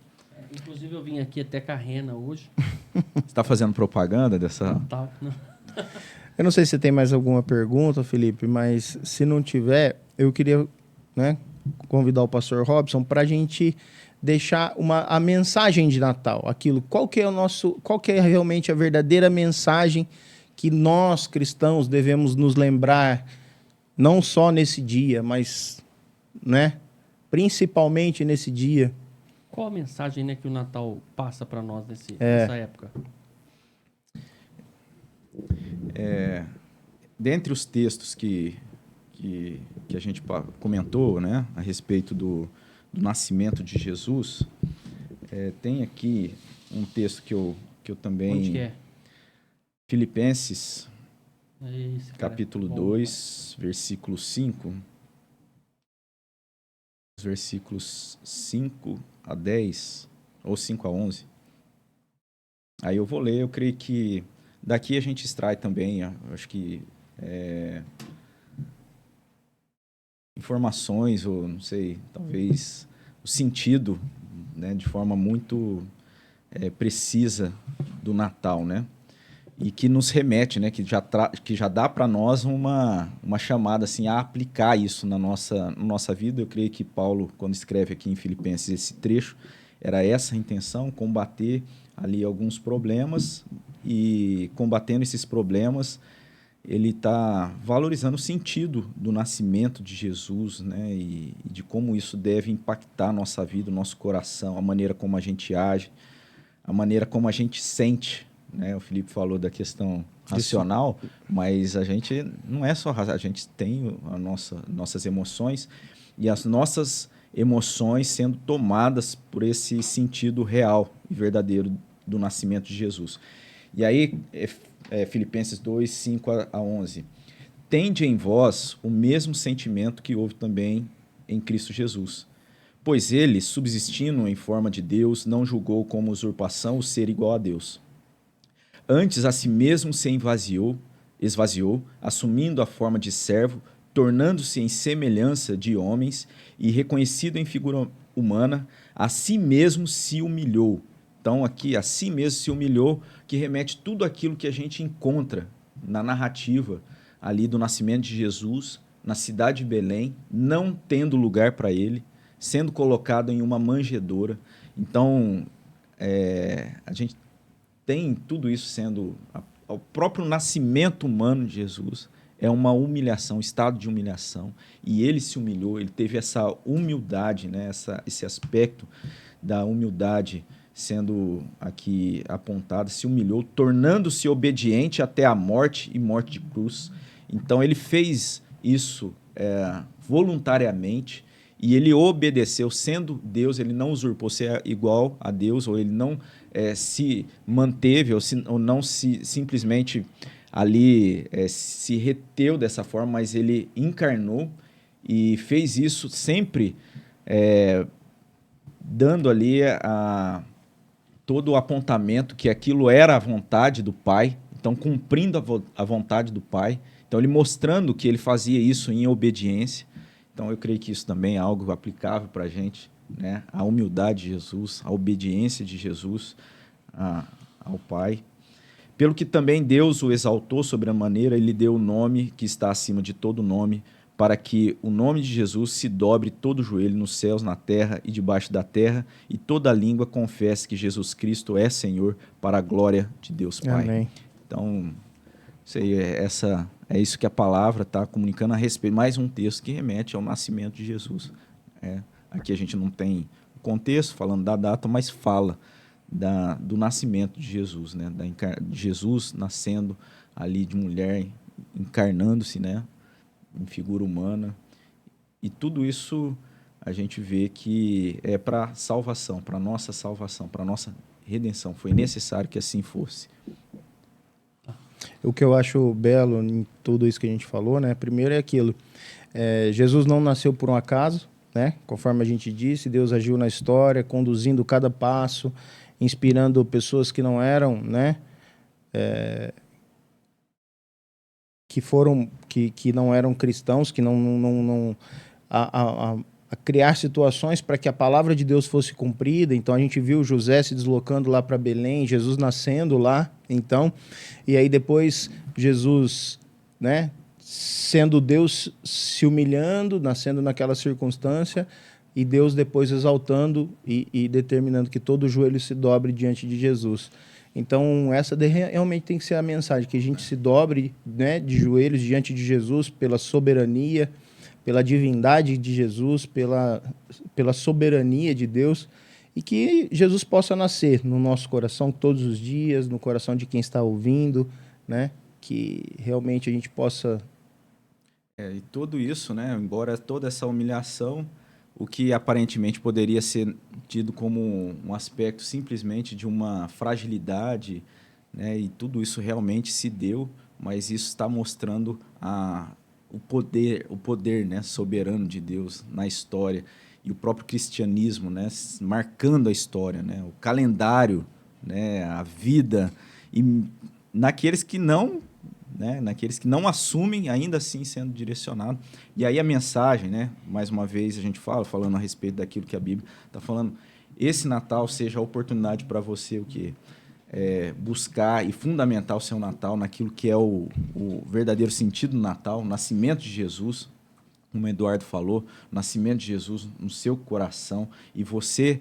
Inclusive, eu vim aqui até com a rena hoje. Você está fazendo propaganda dessa... Natal, não. Eu não sei se tem mais alguma pergunta, Felipe, mas se não tiver, eu queria, né, convidar o pastor Robson para a gente deixar a mensagem de Natal. Qual que é realmente a verdadeira mensagem que nós, cristãos, devemos nos lembrar, não só nesse dia, mas, né, principalmente nesse dia. Qual a mensagem, né, que o Natal passa para nós nessa época? Dentre os textos que a gente comentou, né, a respeito do nascimento de Jesus, tem aqui um texto que eu também... Onde que é? Filipenses... Esse, capítulo 2, versículo 5. Os versículos 5 a 10, ou 5 a 11. Aí eu vou ler, eu creio que daqui a gente extrai também, acho que informações, ou não sei, talvez o sentido, né, de forma muito precisa do Natal, né? E que nos remete, né, que já dá para nós uma chamada assim, a aplicar isso na nossa vida. Eu creio que Paulo, quando escreve aqui em Filipenses esse trecho, era essa a intenção, combater ali alguns problemas, e combatendo esses problemas, ele está valorizando o sentido do nascimento de Jesus, né? E de como isso deve impactar a nossa vida, o nosso coração, a maneira como a gente age, a maneira como a gente sente, né? O Felipe falou da questão racional, mas a gente não é só racional, a gente tem nossas emoções e as nossas emoções sendo tomadas por esse sentido real e verdadeiro do nascimento de Jesus. E aí, Filipenses 2, 5 a 11. Tende em vós o mesmo sentimento que houve também em Cristo Jesus. Pois ele, subsistindo em forma de Deus, não julgou como usurpação o ser igual a Deus. Antes a si mesmo se esvaziou, assumindo a forma de servo, tornando-se em semelhança de homens e reconhecido em figura humana, a si mesmo se humilhou. Então, aqui, a si mesmo se humilhou, que remete tudo aquilo que a gente encontra na narrativa ali do nascimento de Jesus, na cidade de Belém, não tendo lugar para ele, sendo colocado em uma manjedoura. Então, a gente tem tudo isso sendo... O próprio nascimento humano de Jesus é uma humilhação, um estado de humilhação. E ele se humilhou, ele teve essa humildade, né? Esse aspecto da humildade sendo aqui apontado, se humilhou, tornando-se obediente até a morte e morte de cruz. Então, ele fez isso voluntariamente e ele obedeceu, sendo Deus, ele não usurpou ser igual a Deus, ou ele não se manteve, ou não se simplesmente ali se reteu dessa forma, mas ele encarnou e fez isso sempre dando ali todo o apontamento que aquilo era a vontade do Pai, então cumprindo a vontade do Pai, então ele mostrando que ele fazia isso em obediência. Então eu creio que isso também é algo aplicável para a gente, né? A humildade de Jesus, a obediência de Jesus ao Pai. Pelo que também Deus o exaltou sobremaneira, ele deu o nome que está acima de todo nome, para que o nome de Jesus se dobre todo o joelho nos céus, na terra e debaixo da terra, e toda língua confesse que Jesus Cristo é Senhor, para a glória de Deus Pai. Amém. Então, é isso que a palavra está comunicando a respeito. Mais um texto que remete ao nascimento de Jesus. Aqui a gente não tem o contexto, falando da data, mas fala do nascimento de Jesus, né? De Jesus nascendo ali de mulher, encarnando-se, né? Em figura humana. E tudo isso a gente vê que é para salvação, para nossa salvação, para nossa redenção. Foi necessário que assim fosse. O que eu acho belo em tudo isso que a gente falou, né? Primeiro é aquilo. Jesus não nasceu por um acaso, né? Conforme a gente disse, Deus agiu na história, conduzindo cada passo, inspirando pessoas que não eram, né? Que não eram cristãos, que a criar situações para que a palavra de Deus fosse cumprida. Então a gente viu José se deslocando lá para Belém, Jesus nascendo lá, então, e aí depois Jesus, né, sendo Deus se humilhando, nascendo naquela circunstância, e Deus depois exaltando e determinando que todo joelho se dobre diante de Jesus. Então, essa realmente tem que ser a mensagem, que a gente se dobre, né, de joelhos diante de Jesus pela soberania, pela divindade de Jesus, pela soberania de Deus, e que Jesus possa nascer no nosso coração todos os dias, no coração de quem está ouvindo, né, que realmente a gente possa... E tudo isso, né, embora toda essa humilhação, o que aparentemente poderia ser tido como um aspecto simplesmente de uma fragilidade, né, e tudo isso realmente se deu, mas isso está mostrando o poder, né, soberano de Deus na história, e o próprio cristianismo, né, marcando a história, né, o calendário, né, a vida, e naqueles que não... né, naqueles que não assumem, ainda assim sendo direcionado. E aí a mensagem, né, mais uma vez a gente falando a respeito daquilo que a Bíblia está falando, esse Natal seja a oportunidade para você o quê? Buscar e fundamentar o seu Natal naquilo que é o verdadeiro sentido do Natal, o nascimento de Jesus, como o Eduardo falou, o nascimento de Jesus no seu coração, e você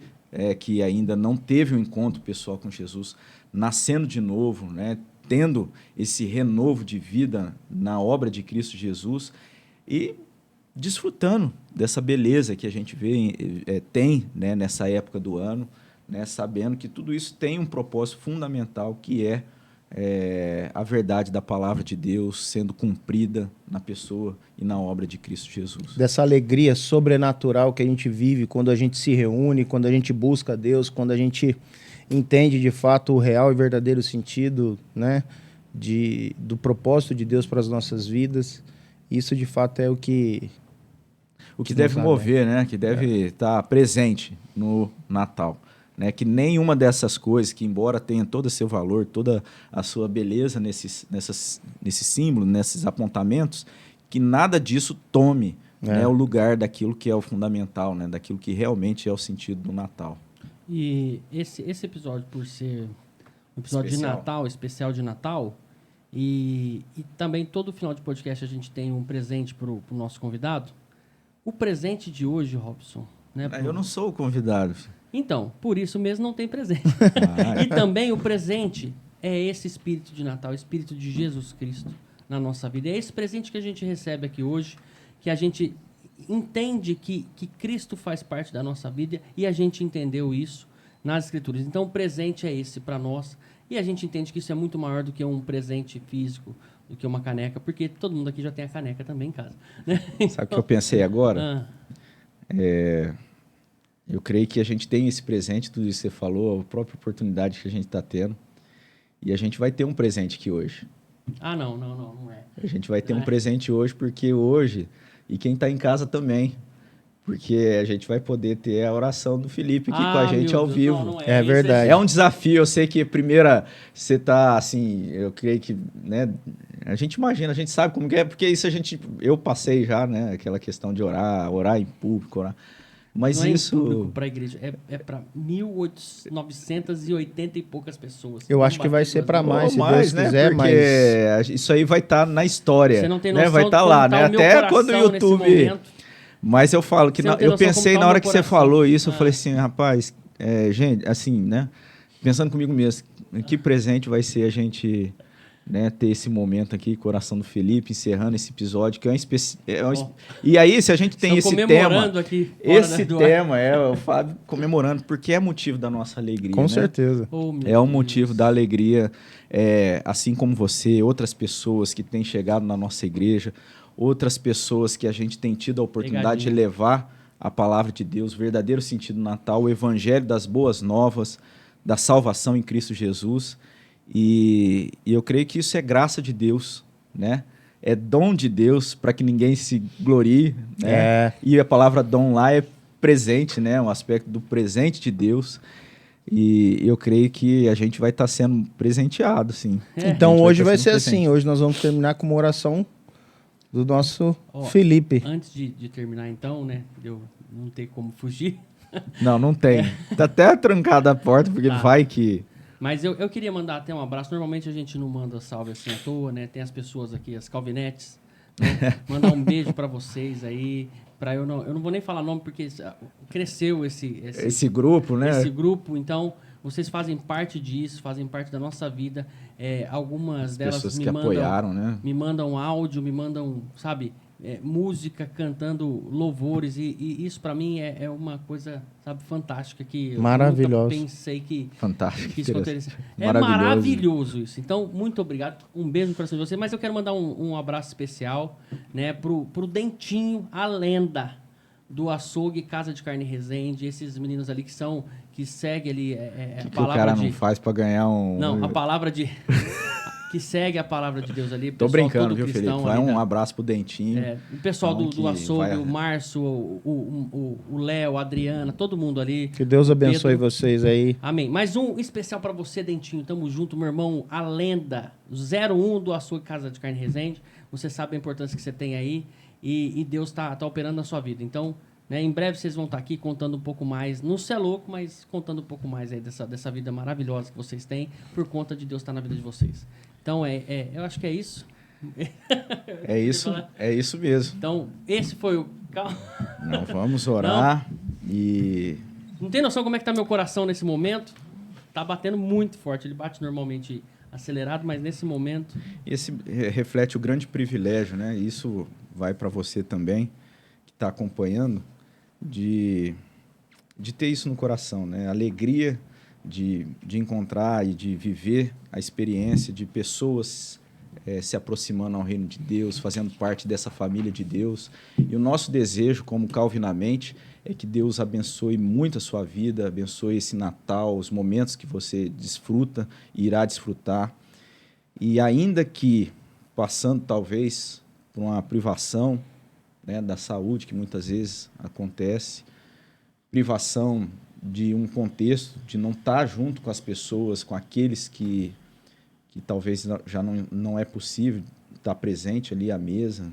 que ainda não teve um encontro pessoal com Jesus, nascendo de novo, né, tendo esse renovo de vida na obra de Cristo Jesus e desfrutando dessa beleza que a gente tem, né, nessa época do ano, né, sabendo que tudo isso tem um propósito fundamental, que é a verdade da palavra de Deus sendo cumprida na pessoa e na obra de Cristo Jesus. Dessa alegria sobrenatural que a gente vive quando a gente se reúne, quando a gente busca Deus, quando a gente entende de fato o real e verdadeiro sentido, né, do propósito de Deus para as nossas vidas. Isso de fato é o que deve mover, né? Que deve estar presente no Natal. Né? Que nenhuma dessas coisas, que embora tenha todo o seu valor, toda a sua beleza nesse símbolo, nesses apontamentos, que nada disso tome né, o lugar daquilo que é o fundamental, né? Daquilo que realmente é o sentido do Natal. E esse episódio, por ser um episódio de Natal, especial de Natal, e também todo final de podcast a gente tem um presente para o nosso convidado. O presente de hoje, Robson... Né, Eu não sou o convidado. Então, por isso mesmo não tem presente. E também o presente é esse espírito de Natal, o espírito de Jesus Cristo na nossa vida. É esse presente que a gente recebe aqui hoje, que a gente entende que Cristo faz parte da nossa vida e a gente entendeu isso nas Escrituras. Então, o presente é esse para nós e a gente entende que isso é muito maior do que um presente físico, do que uma caneca, porque todo mundo aqui já tem a caneca também em casa. Né? Sabe o que eu pensei agora? Eu creio que a gente tem esse presente, tudo isso que você falou, a própria oportunidade que a gente está tendo. E a gente vai ter um presente aqui hoje. Ah, não é. A gente vai ter um presente hoje, porque hoje, e quem está em casa também, porque a gente vai poder ter a oração do Felipe aqui com a gente ao vivo. Não é verdade. É um desafio, eu sei que a primeira, você está assim, eu creio que, né, a gente imagina, a gente sabe como que é, porque isso eu passei já, né, aquela questão de orar em público, orar. Mas não isso... é para a igreja, é para 1.980 e poucas pessoas. Eu acho que vai ser para mais, se mais, Deus quiser, porque isso aí vai estar na história. Você não tem noção, né? Vai estar lá, né? Até quando o YouTube... Mas eu falo que eu pensei na hora que você falou isso, eu falei assim, rapaz, gente, assim, né? Pensando comigo mesmo, que presente vai ser a gente... Né, ter esse momento aqui, coração do Felipe, encerrando esse episódio, que E aí, se a gente tem esse tema... Aqui, tema, o Fábio comemorando, porque é motivo da nossa alegria. Com certeza. É um motivo da alegria, assim como você, outras pessoas que têm chegado na nossa igreja, outras pessoas que a gente tem tido a oportunidade de levar a palavra de Deus, o verdadeiro sentido do Natal, o evangelho das boas novas, da salvação em Cristo Jesus. E eu creio que isso é graça de Deus, né? É dom de Deus para que ninguém se glorie, né? E a palavra dom lá é presente, né? Um aspecto do presente de Deus. E eu creio que a gente vai estar sendo presenteado, sim. Então hoje vai ser assim, hoje nós vamos terminar com uma oração do nosso Felipe. Antes de terminar então, né? Eu não tenho como fugir. Não tem. Tá até trancada a porta, porque vai que... Mas eu queria mandar até um abraço. Normalmente a gente não manda salve assim à toa, né? Tem as pessoas aqui, as calvinetes. Né? Mandar um beijo para vocês aí. Eu não vou nem falar nome porque cresceu esse grupo, né? Esse grupo. Então, vocês fazem parte disso, fazem parte da nossa vida. Algumas delas pessoas que apoiaram, né? Me mandam áudio, me mandam, sabe... música, cantando louvores, e isso para mim é uma coisa, sabe, fantástica, que maravilhoso. Eu nunca pensei que isso acontecesse. É maravilhoso. Maravilhoso isso. Então, muito obrigado, um beijo no coração de você, mas eu quero mandar um abraço especial, né, pro Dentinho, a lenda do açougue Casa de Carne Resende, esses meninos ali que seguem ali a palavra o cara não faz para ganhar um... Não, a palavra de... que segue a palavra de Deus ali. Tô brincando, viu, Felipe? Vai um abraço pro Dentinho. O pessoal do açougue, o Márcio, o Léo, a Adriana, todo mundo ali. Que Deus abençoe vocês aí. Amém. Mais um especial para você, Dentinho. Tamo junto, meu irmão, a lenda 01 do açougue Casa de Carne Resende. Você sabe a importância que você tem aí e Deus tá operando na sua vida. Então, né, em breve vocês vão estar aqui contando um pouco mais. Não ser louco, mas contando um pouco mais aí dessa vida maravilhosa que vocês têm por conta de Deus estar na vida de vocês. Então, eu acho que é isso. É isso mesmo. Então, esse foi o... Não, vamos orar e... Não tem noção como é que tá meu coração nesse momento? Tá batendo muito forte. Ele bate normalmente acelerado, mas nesse momento... Esse reflete o grande privilégio, né? Isso vai para você também, que está acompanhando, de ter isso no coração, né? A alegria de encontrar e de viver a experiência de pessoas se aproximando ao reino de Deus, fazendo parte dessa família de Deus. E o nosso desejo, como Calvinamente, é que Deus abençoe muito a sua vida, abençoe esse Natal, os momentos que você desfruta e irá desfrutar. E ainda que passando, talvez, por uma privação, né, da saúde, que muitas vezes acontece, privação de um contexto, de não estar junto com as pessoas, com aqueles que talvez já não é possível estar presente ali à mesa,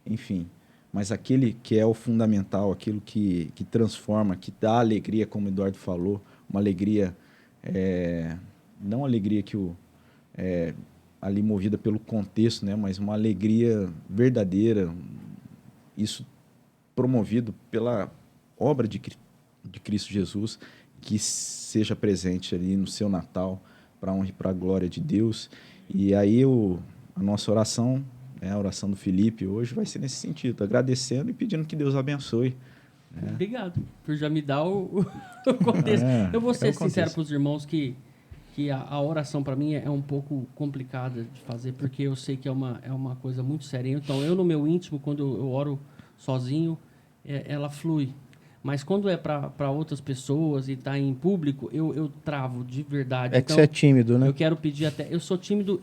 enfim. Mas aquele que é o fundamental, aquilo que transforma, que dá alegria, como o Eduardo falou, uma alegria, não alegria que ali movida pelo contexto, né, mas uma alegria verdadeira, isso promovido pela obra de Cristo Jesus, que seja presente ali no seu Natal, para a honra e para a glória de Deus. E aí a nossa oração, né, a oração do Felipe hoje vai ser nesse sentido, agradecendo e pedindo que Deus abençoe. Né? Obrigado por já me dar o contexto. Eu vou ser sincero para os irmãos que a oração para mim é um pouco complicada de fazer, porque eu sei que é uma coisa muito séria. Então, eu no meu íntimo, quando eu oro sozinho, ela flui. Mas quando é para outras pessoas e está em público, eu travo de verdade. É que você é tímido, né? Eu quero pedir até... Eu sou tímido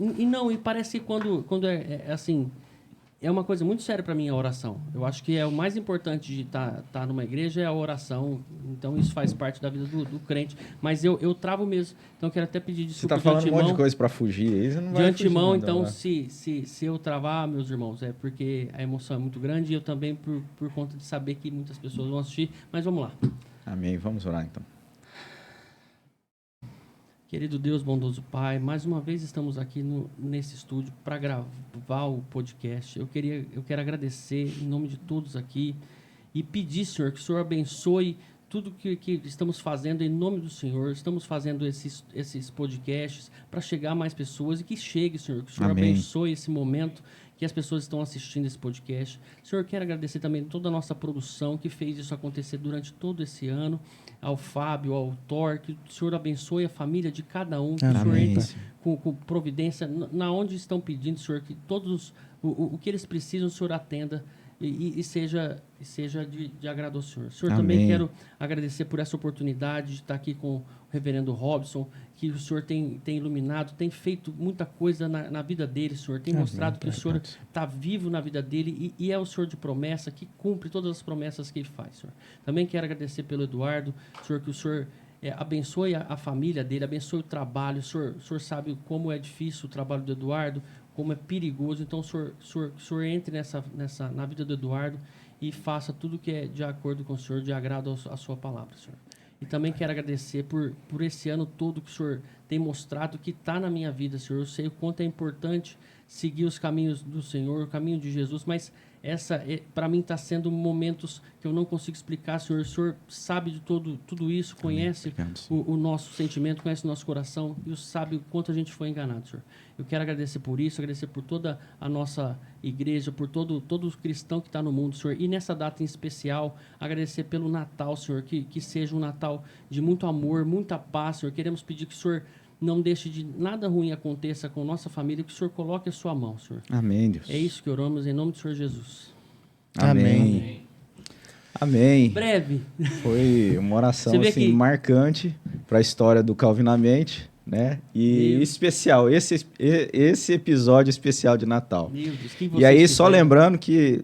e parece que quando é assim... É uma coisa muito séria para mim a oração. Eu acho que o mais importante de estar numa igreja é a oração. Então, isso faz parte da vida do crente. Mas eu travo mesmo. Então, eu quero até pedir desculpa de antemão. Você está falando um monte de coisa para fugir aí, você não vai de antemão, fugir, então, se eu travar, meus irmãos, é porque a emoção é muito grande e eu também por conta de saber que muitas pessoas vão assistir. Mas vamos lá. Amém. Vamos orar, então. Querido Deus, bondoso Pai, mais uma vez estamos aqui nesse estúdio para gravar o podcast. Eu quero agradecer em nome de todos aqui e pedir, Senhor, que o Senhor abençoe tudo que estamos fazendo em nome do Senhor. Estamos fazendo esses podcasts para chegar a mais pessoas e que chegue, Senhor, que o Senhor Amém. abençoe esse momento que as pessoas estão assistindo esse podcast. Senhor, quero agradecer também toda a nossa produção que fez isso acontecer durante todo esse ano, ao Fábio, ao Thor, que o Senhor abençoe a família de cada um, que o Senhor entre com providência na onde estão pedindo, Senhor, que todos o que eles precisam, o Senhor atenda e seja de agrado ao Senhor. Senhor, Amém. Também quero agradecer por essa oportunidade de estar aqui com o reverendo Robson, que o Senhor tem iluminado, tem feito muita coisa na vida dele, Senhor. Tem mostrado que o Senhor está vivo na vida dele e é o Senhor de promessa, que cumpre todas as promessas que ele faz, Senhor. Também quero agradecer pelo Eduardo, Senhor, que o Senhor abençoe a família dele, abençoe o trabalho. O Senhor sabe como é difícil o trabalho do Eduardo, como é perigoso. Então, o Senhor entre na vida do Eduardo e faça tudo que é de acordo com o Senhor, de agrado à sua palavra, Senhor. E também quero agradecer por esse ano todo que o Senhor tem mostrado que está na minha vida, Senhor. Eu sei o quanto é importante seguir os caminhos do Senhor, o caminho de Jesus, mas para mim está sendo momentos que eu não consigo explicar, Senhor. O Senhor sabe de tudo isso, conhece o nosso sentimento, conhece o nosso coração e sabe o quanto a gente foi enganado, Senhor. Eu quero agradecer por isso, agradecer por toda a nossa igreja, por todo cristão que está no mundo, Senhor. E nessa data em especial, agradecer pelo Natal, Senhor, que seja um Natal de muito amor, muita paz, Senhor. Queremos pedir que o Senhor não deixe de nada ruim aconteça com nossa família, que o Senhor coloque a sua mão, Senhor. Amém, Deus. É isso que oramos em nome do Senhor Jesus. Amém. Amém. Breve. Foi uma oração assim, marcante para a história do Calvinamente, né? E especial, esse episódio especial de Natal. Meu Deus, quem e aí, só lembrando que,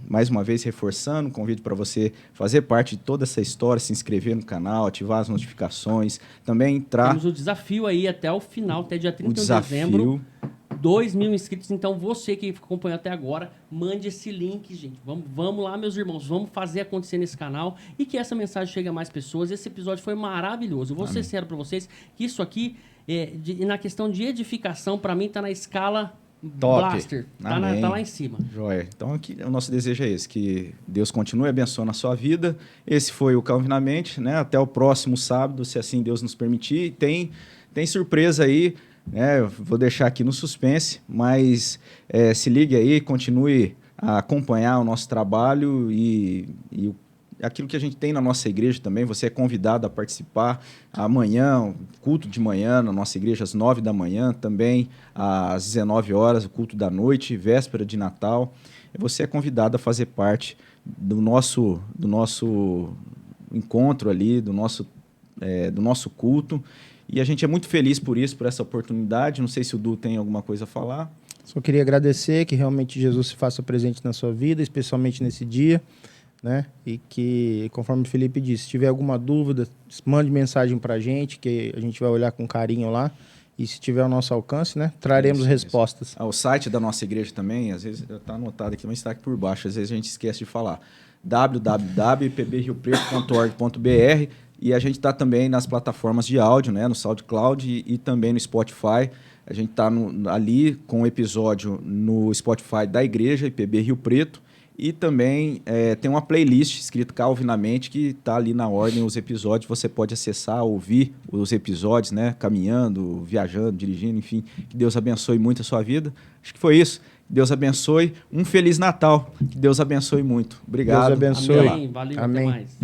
mais uma vez, reforçando, convido para você fazer parte de toda essa história, se inscrever no canal, ativar as notificações, também entrar... Temos o desafio aí até o final, até dia 31 de dezembro. 2.000 inscritos, então você que acompanhou até agora, mande esse link, gente. Vamos lá, meus irmãos, vamos fazer acontecer nesse canal e que essa mensagem chegue a mais pessoas. Esse episódio foi maravilhoso. Eu vou ser sincero para vocês que isso aqui, na questão de edificação, para mim tá na escala top. Blaster. Tá lá em cima. Joia. Então aqui, o nosso desejo é esse, que Deus continue abençoando a sua vida. Esse foi o Calvinamente, né? Até o próximo sábado, se assim Deus nos permitir. Tem surpresa aí. né? Eu vou deixar aqui no suspense, mas se ligue aí, continue a acompanhar o nosso trabalho e aquilo que a gente tem na nossa igreja também. Você é convidado a participar amanhã, culto de manhã na nossa igreja, às 9 da manhã, também às 19 horas, o culto da noite, véspera de Natal. Você é convidado a fazer parte do nosso encontro ali, do nosso culto. E a gente é muito feliz por isso, por essa oportunidade. Não sei se o Du tem alguma coisa a falar. Só queria agradecer que realmente Jesus se faça presente na sua vida, especialmente nesse dia, né? E que, conforme o Felipe disse, se tiver alguma dúvida, mande mensagem para a gente, que a gente vai olhar com carinho lá. E se tiver ao nosso alcance, né, traremos respostas. O site da nossa igreja também, às vezes está anotado aqui, mas está aqui por baixo, às vezes a gente esquece de falar. www.pbriopreto.org.br. E a gente está também nas plataformas de áudio, né, no SoundCloud e também no Spotify. A gente está ali com o episódio no Spotify da igreja, IPB Rio Preto. E também tem uma playlist escrita Calvinamente, que está ali na ordem os episódios. Você pode acessar, ouvir os episódios, né? Caminhando, viajando, dirigindo, enfim. Que Deus abençoe muito a sua vida. Acho que foi isso. Que Deus abençoe. Um Feliz Natal. Que Deus abençoe muito. Obrigado. Deus abençoe. Amém. Valeu, Amém. até mais.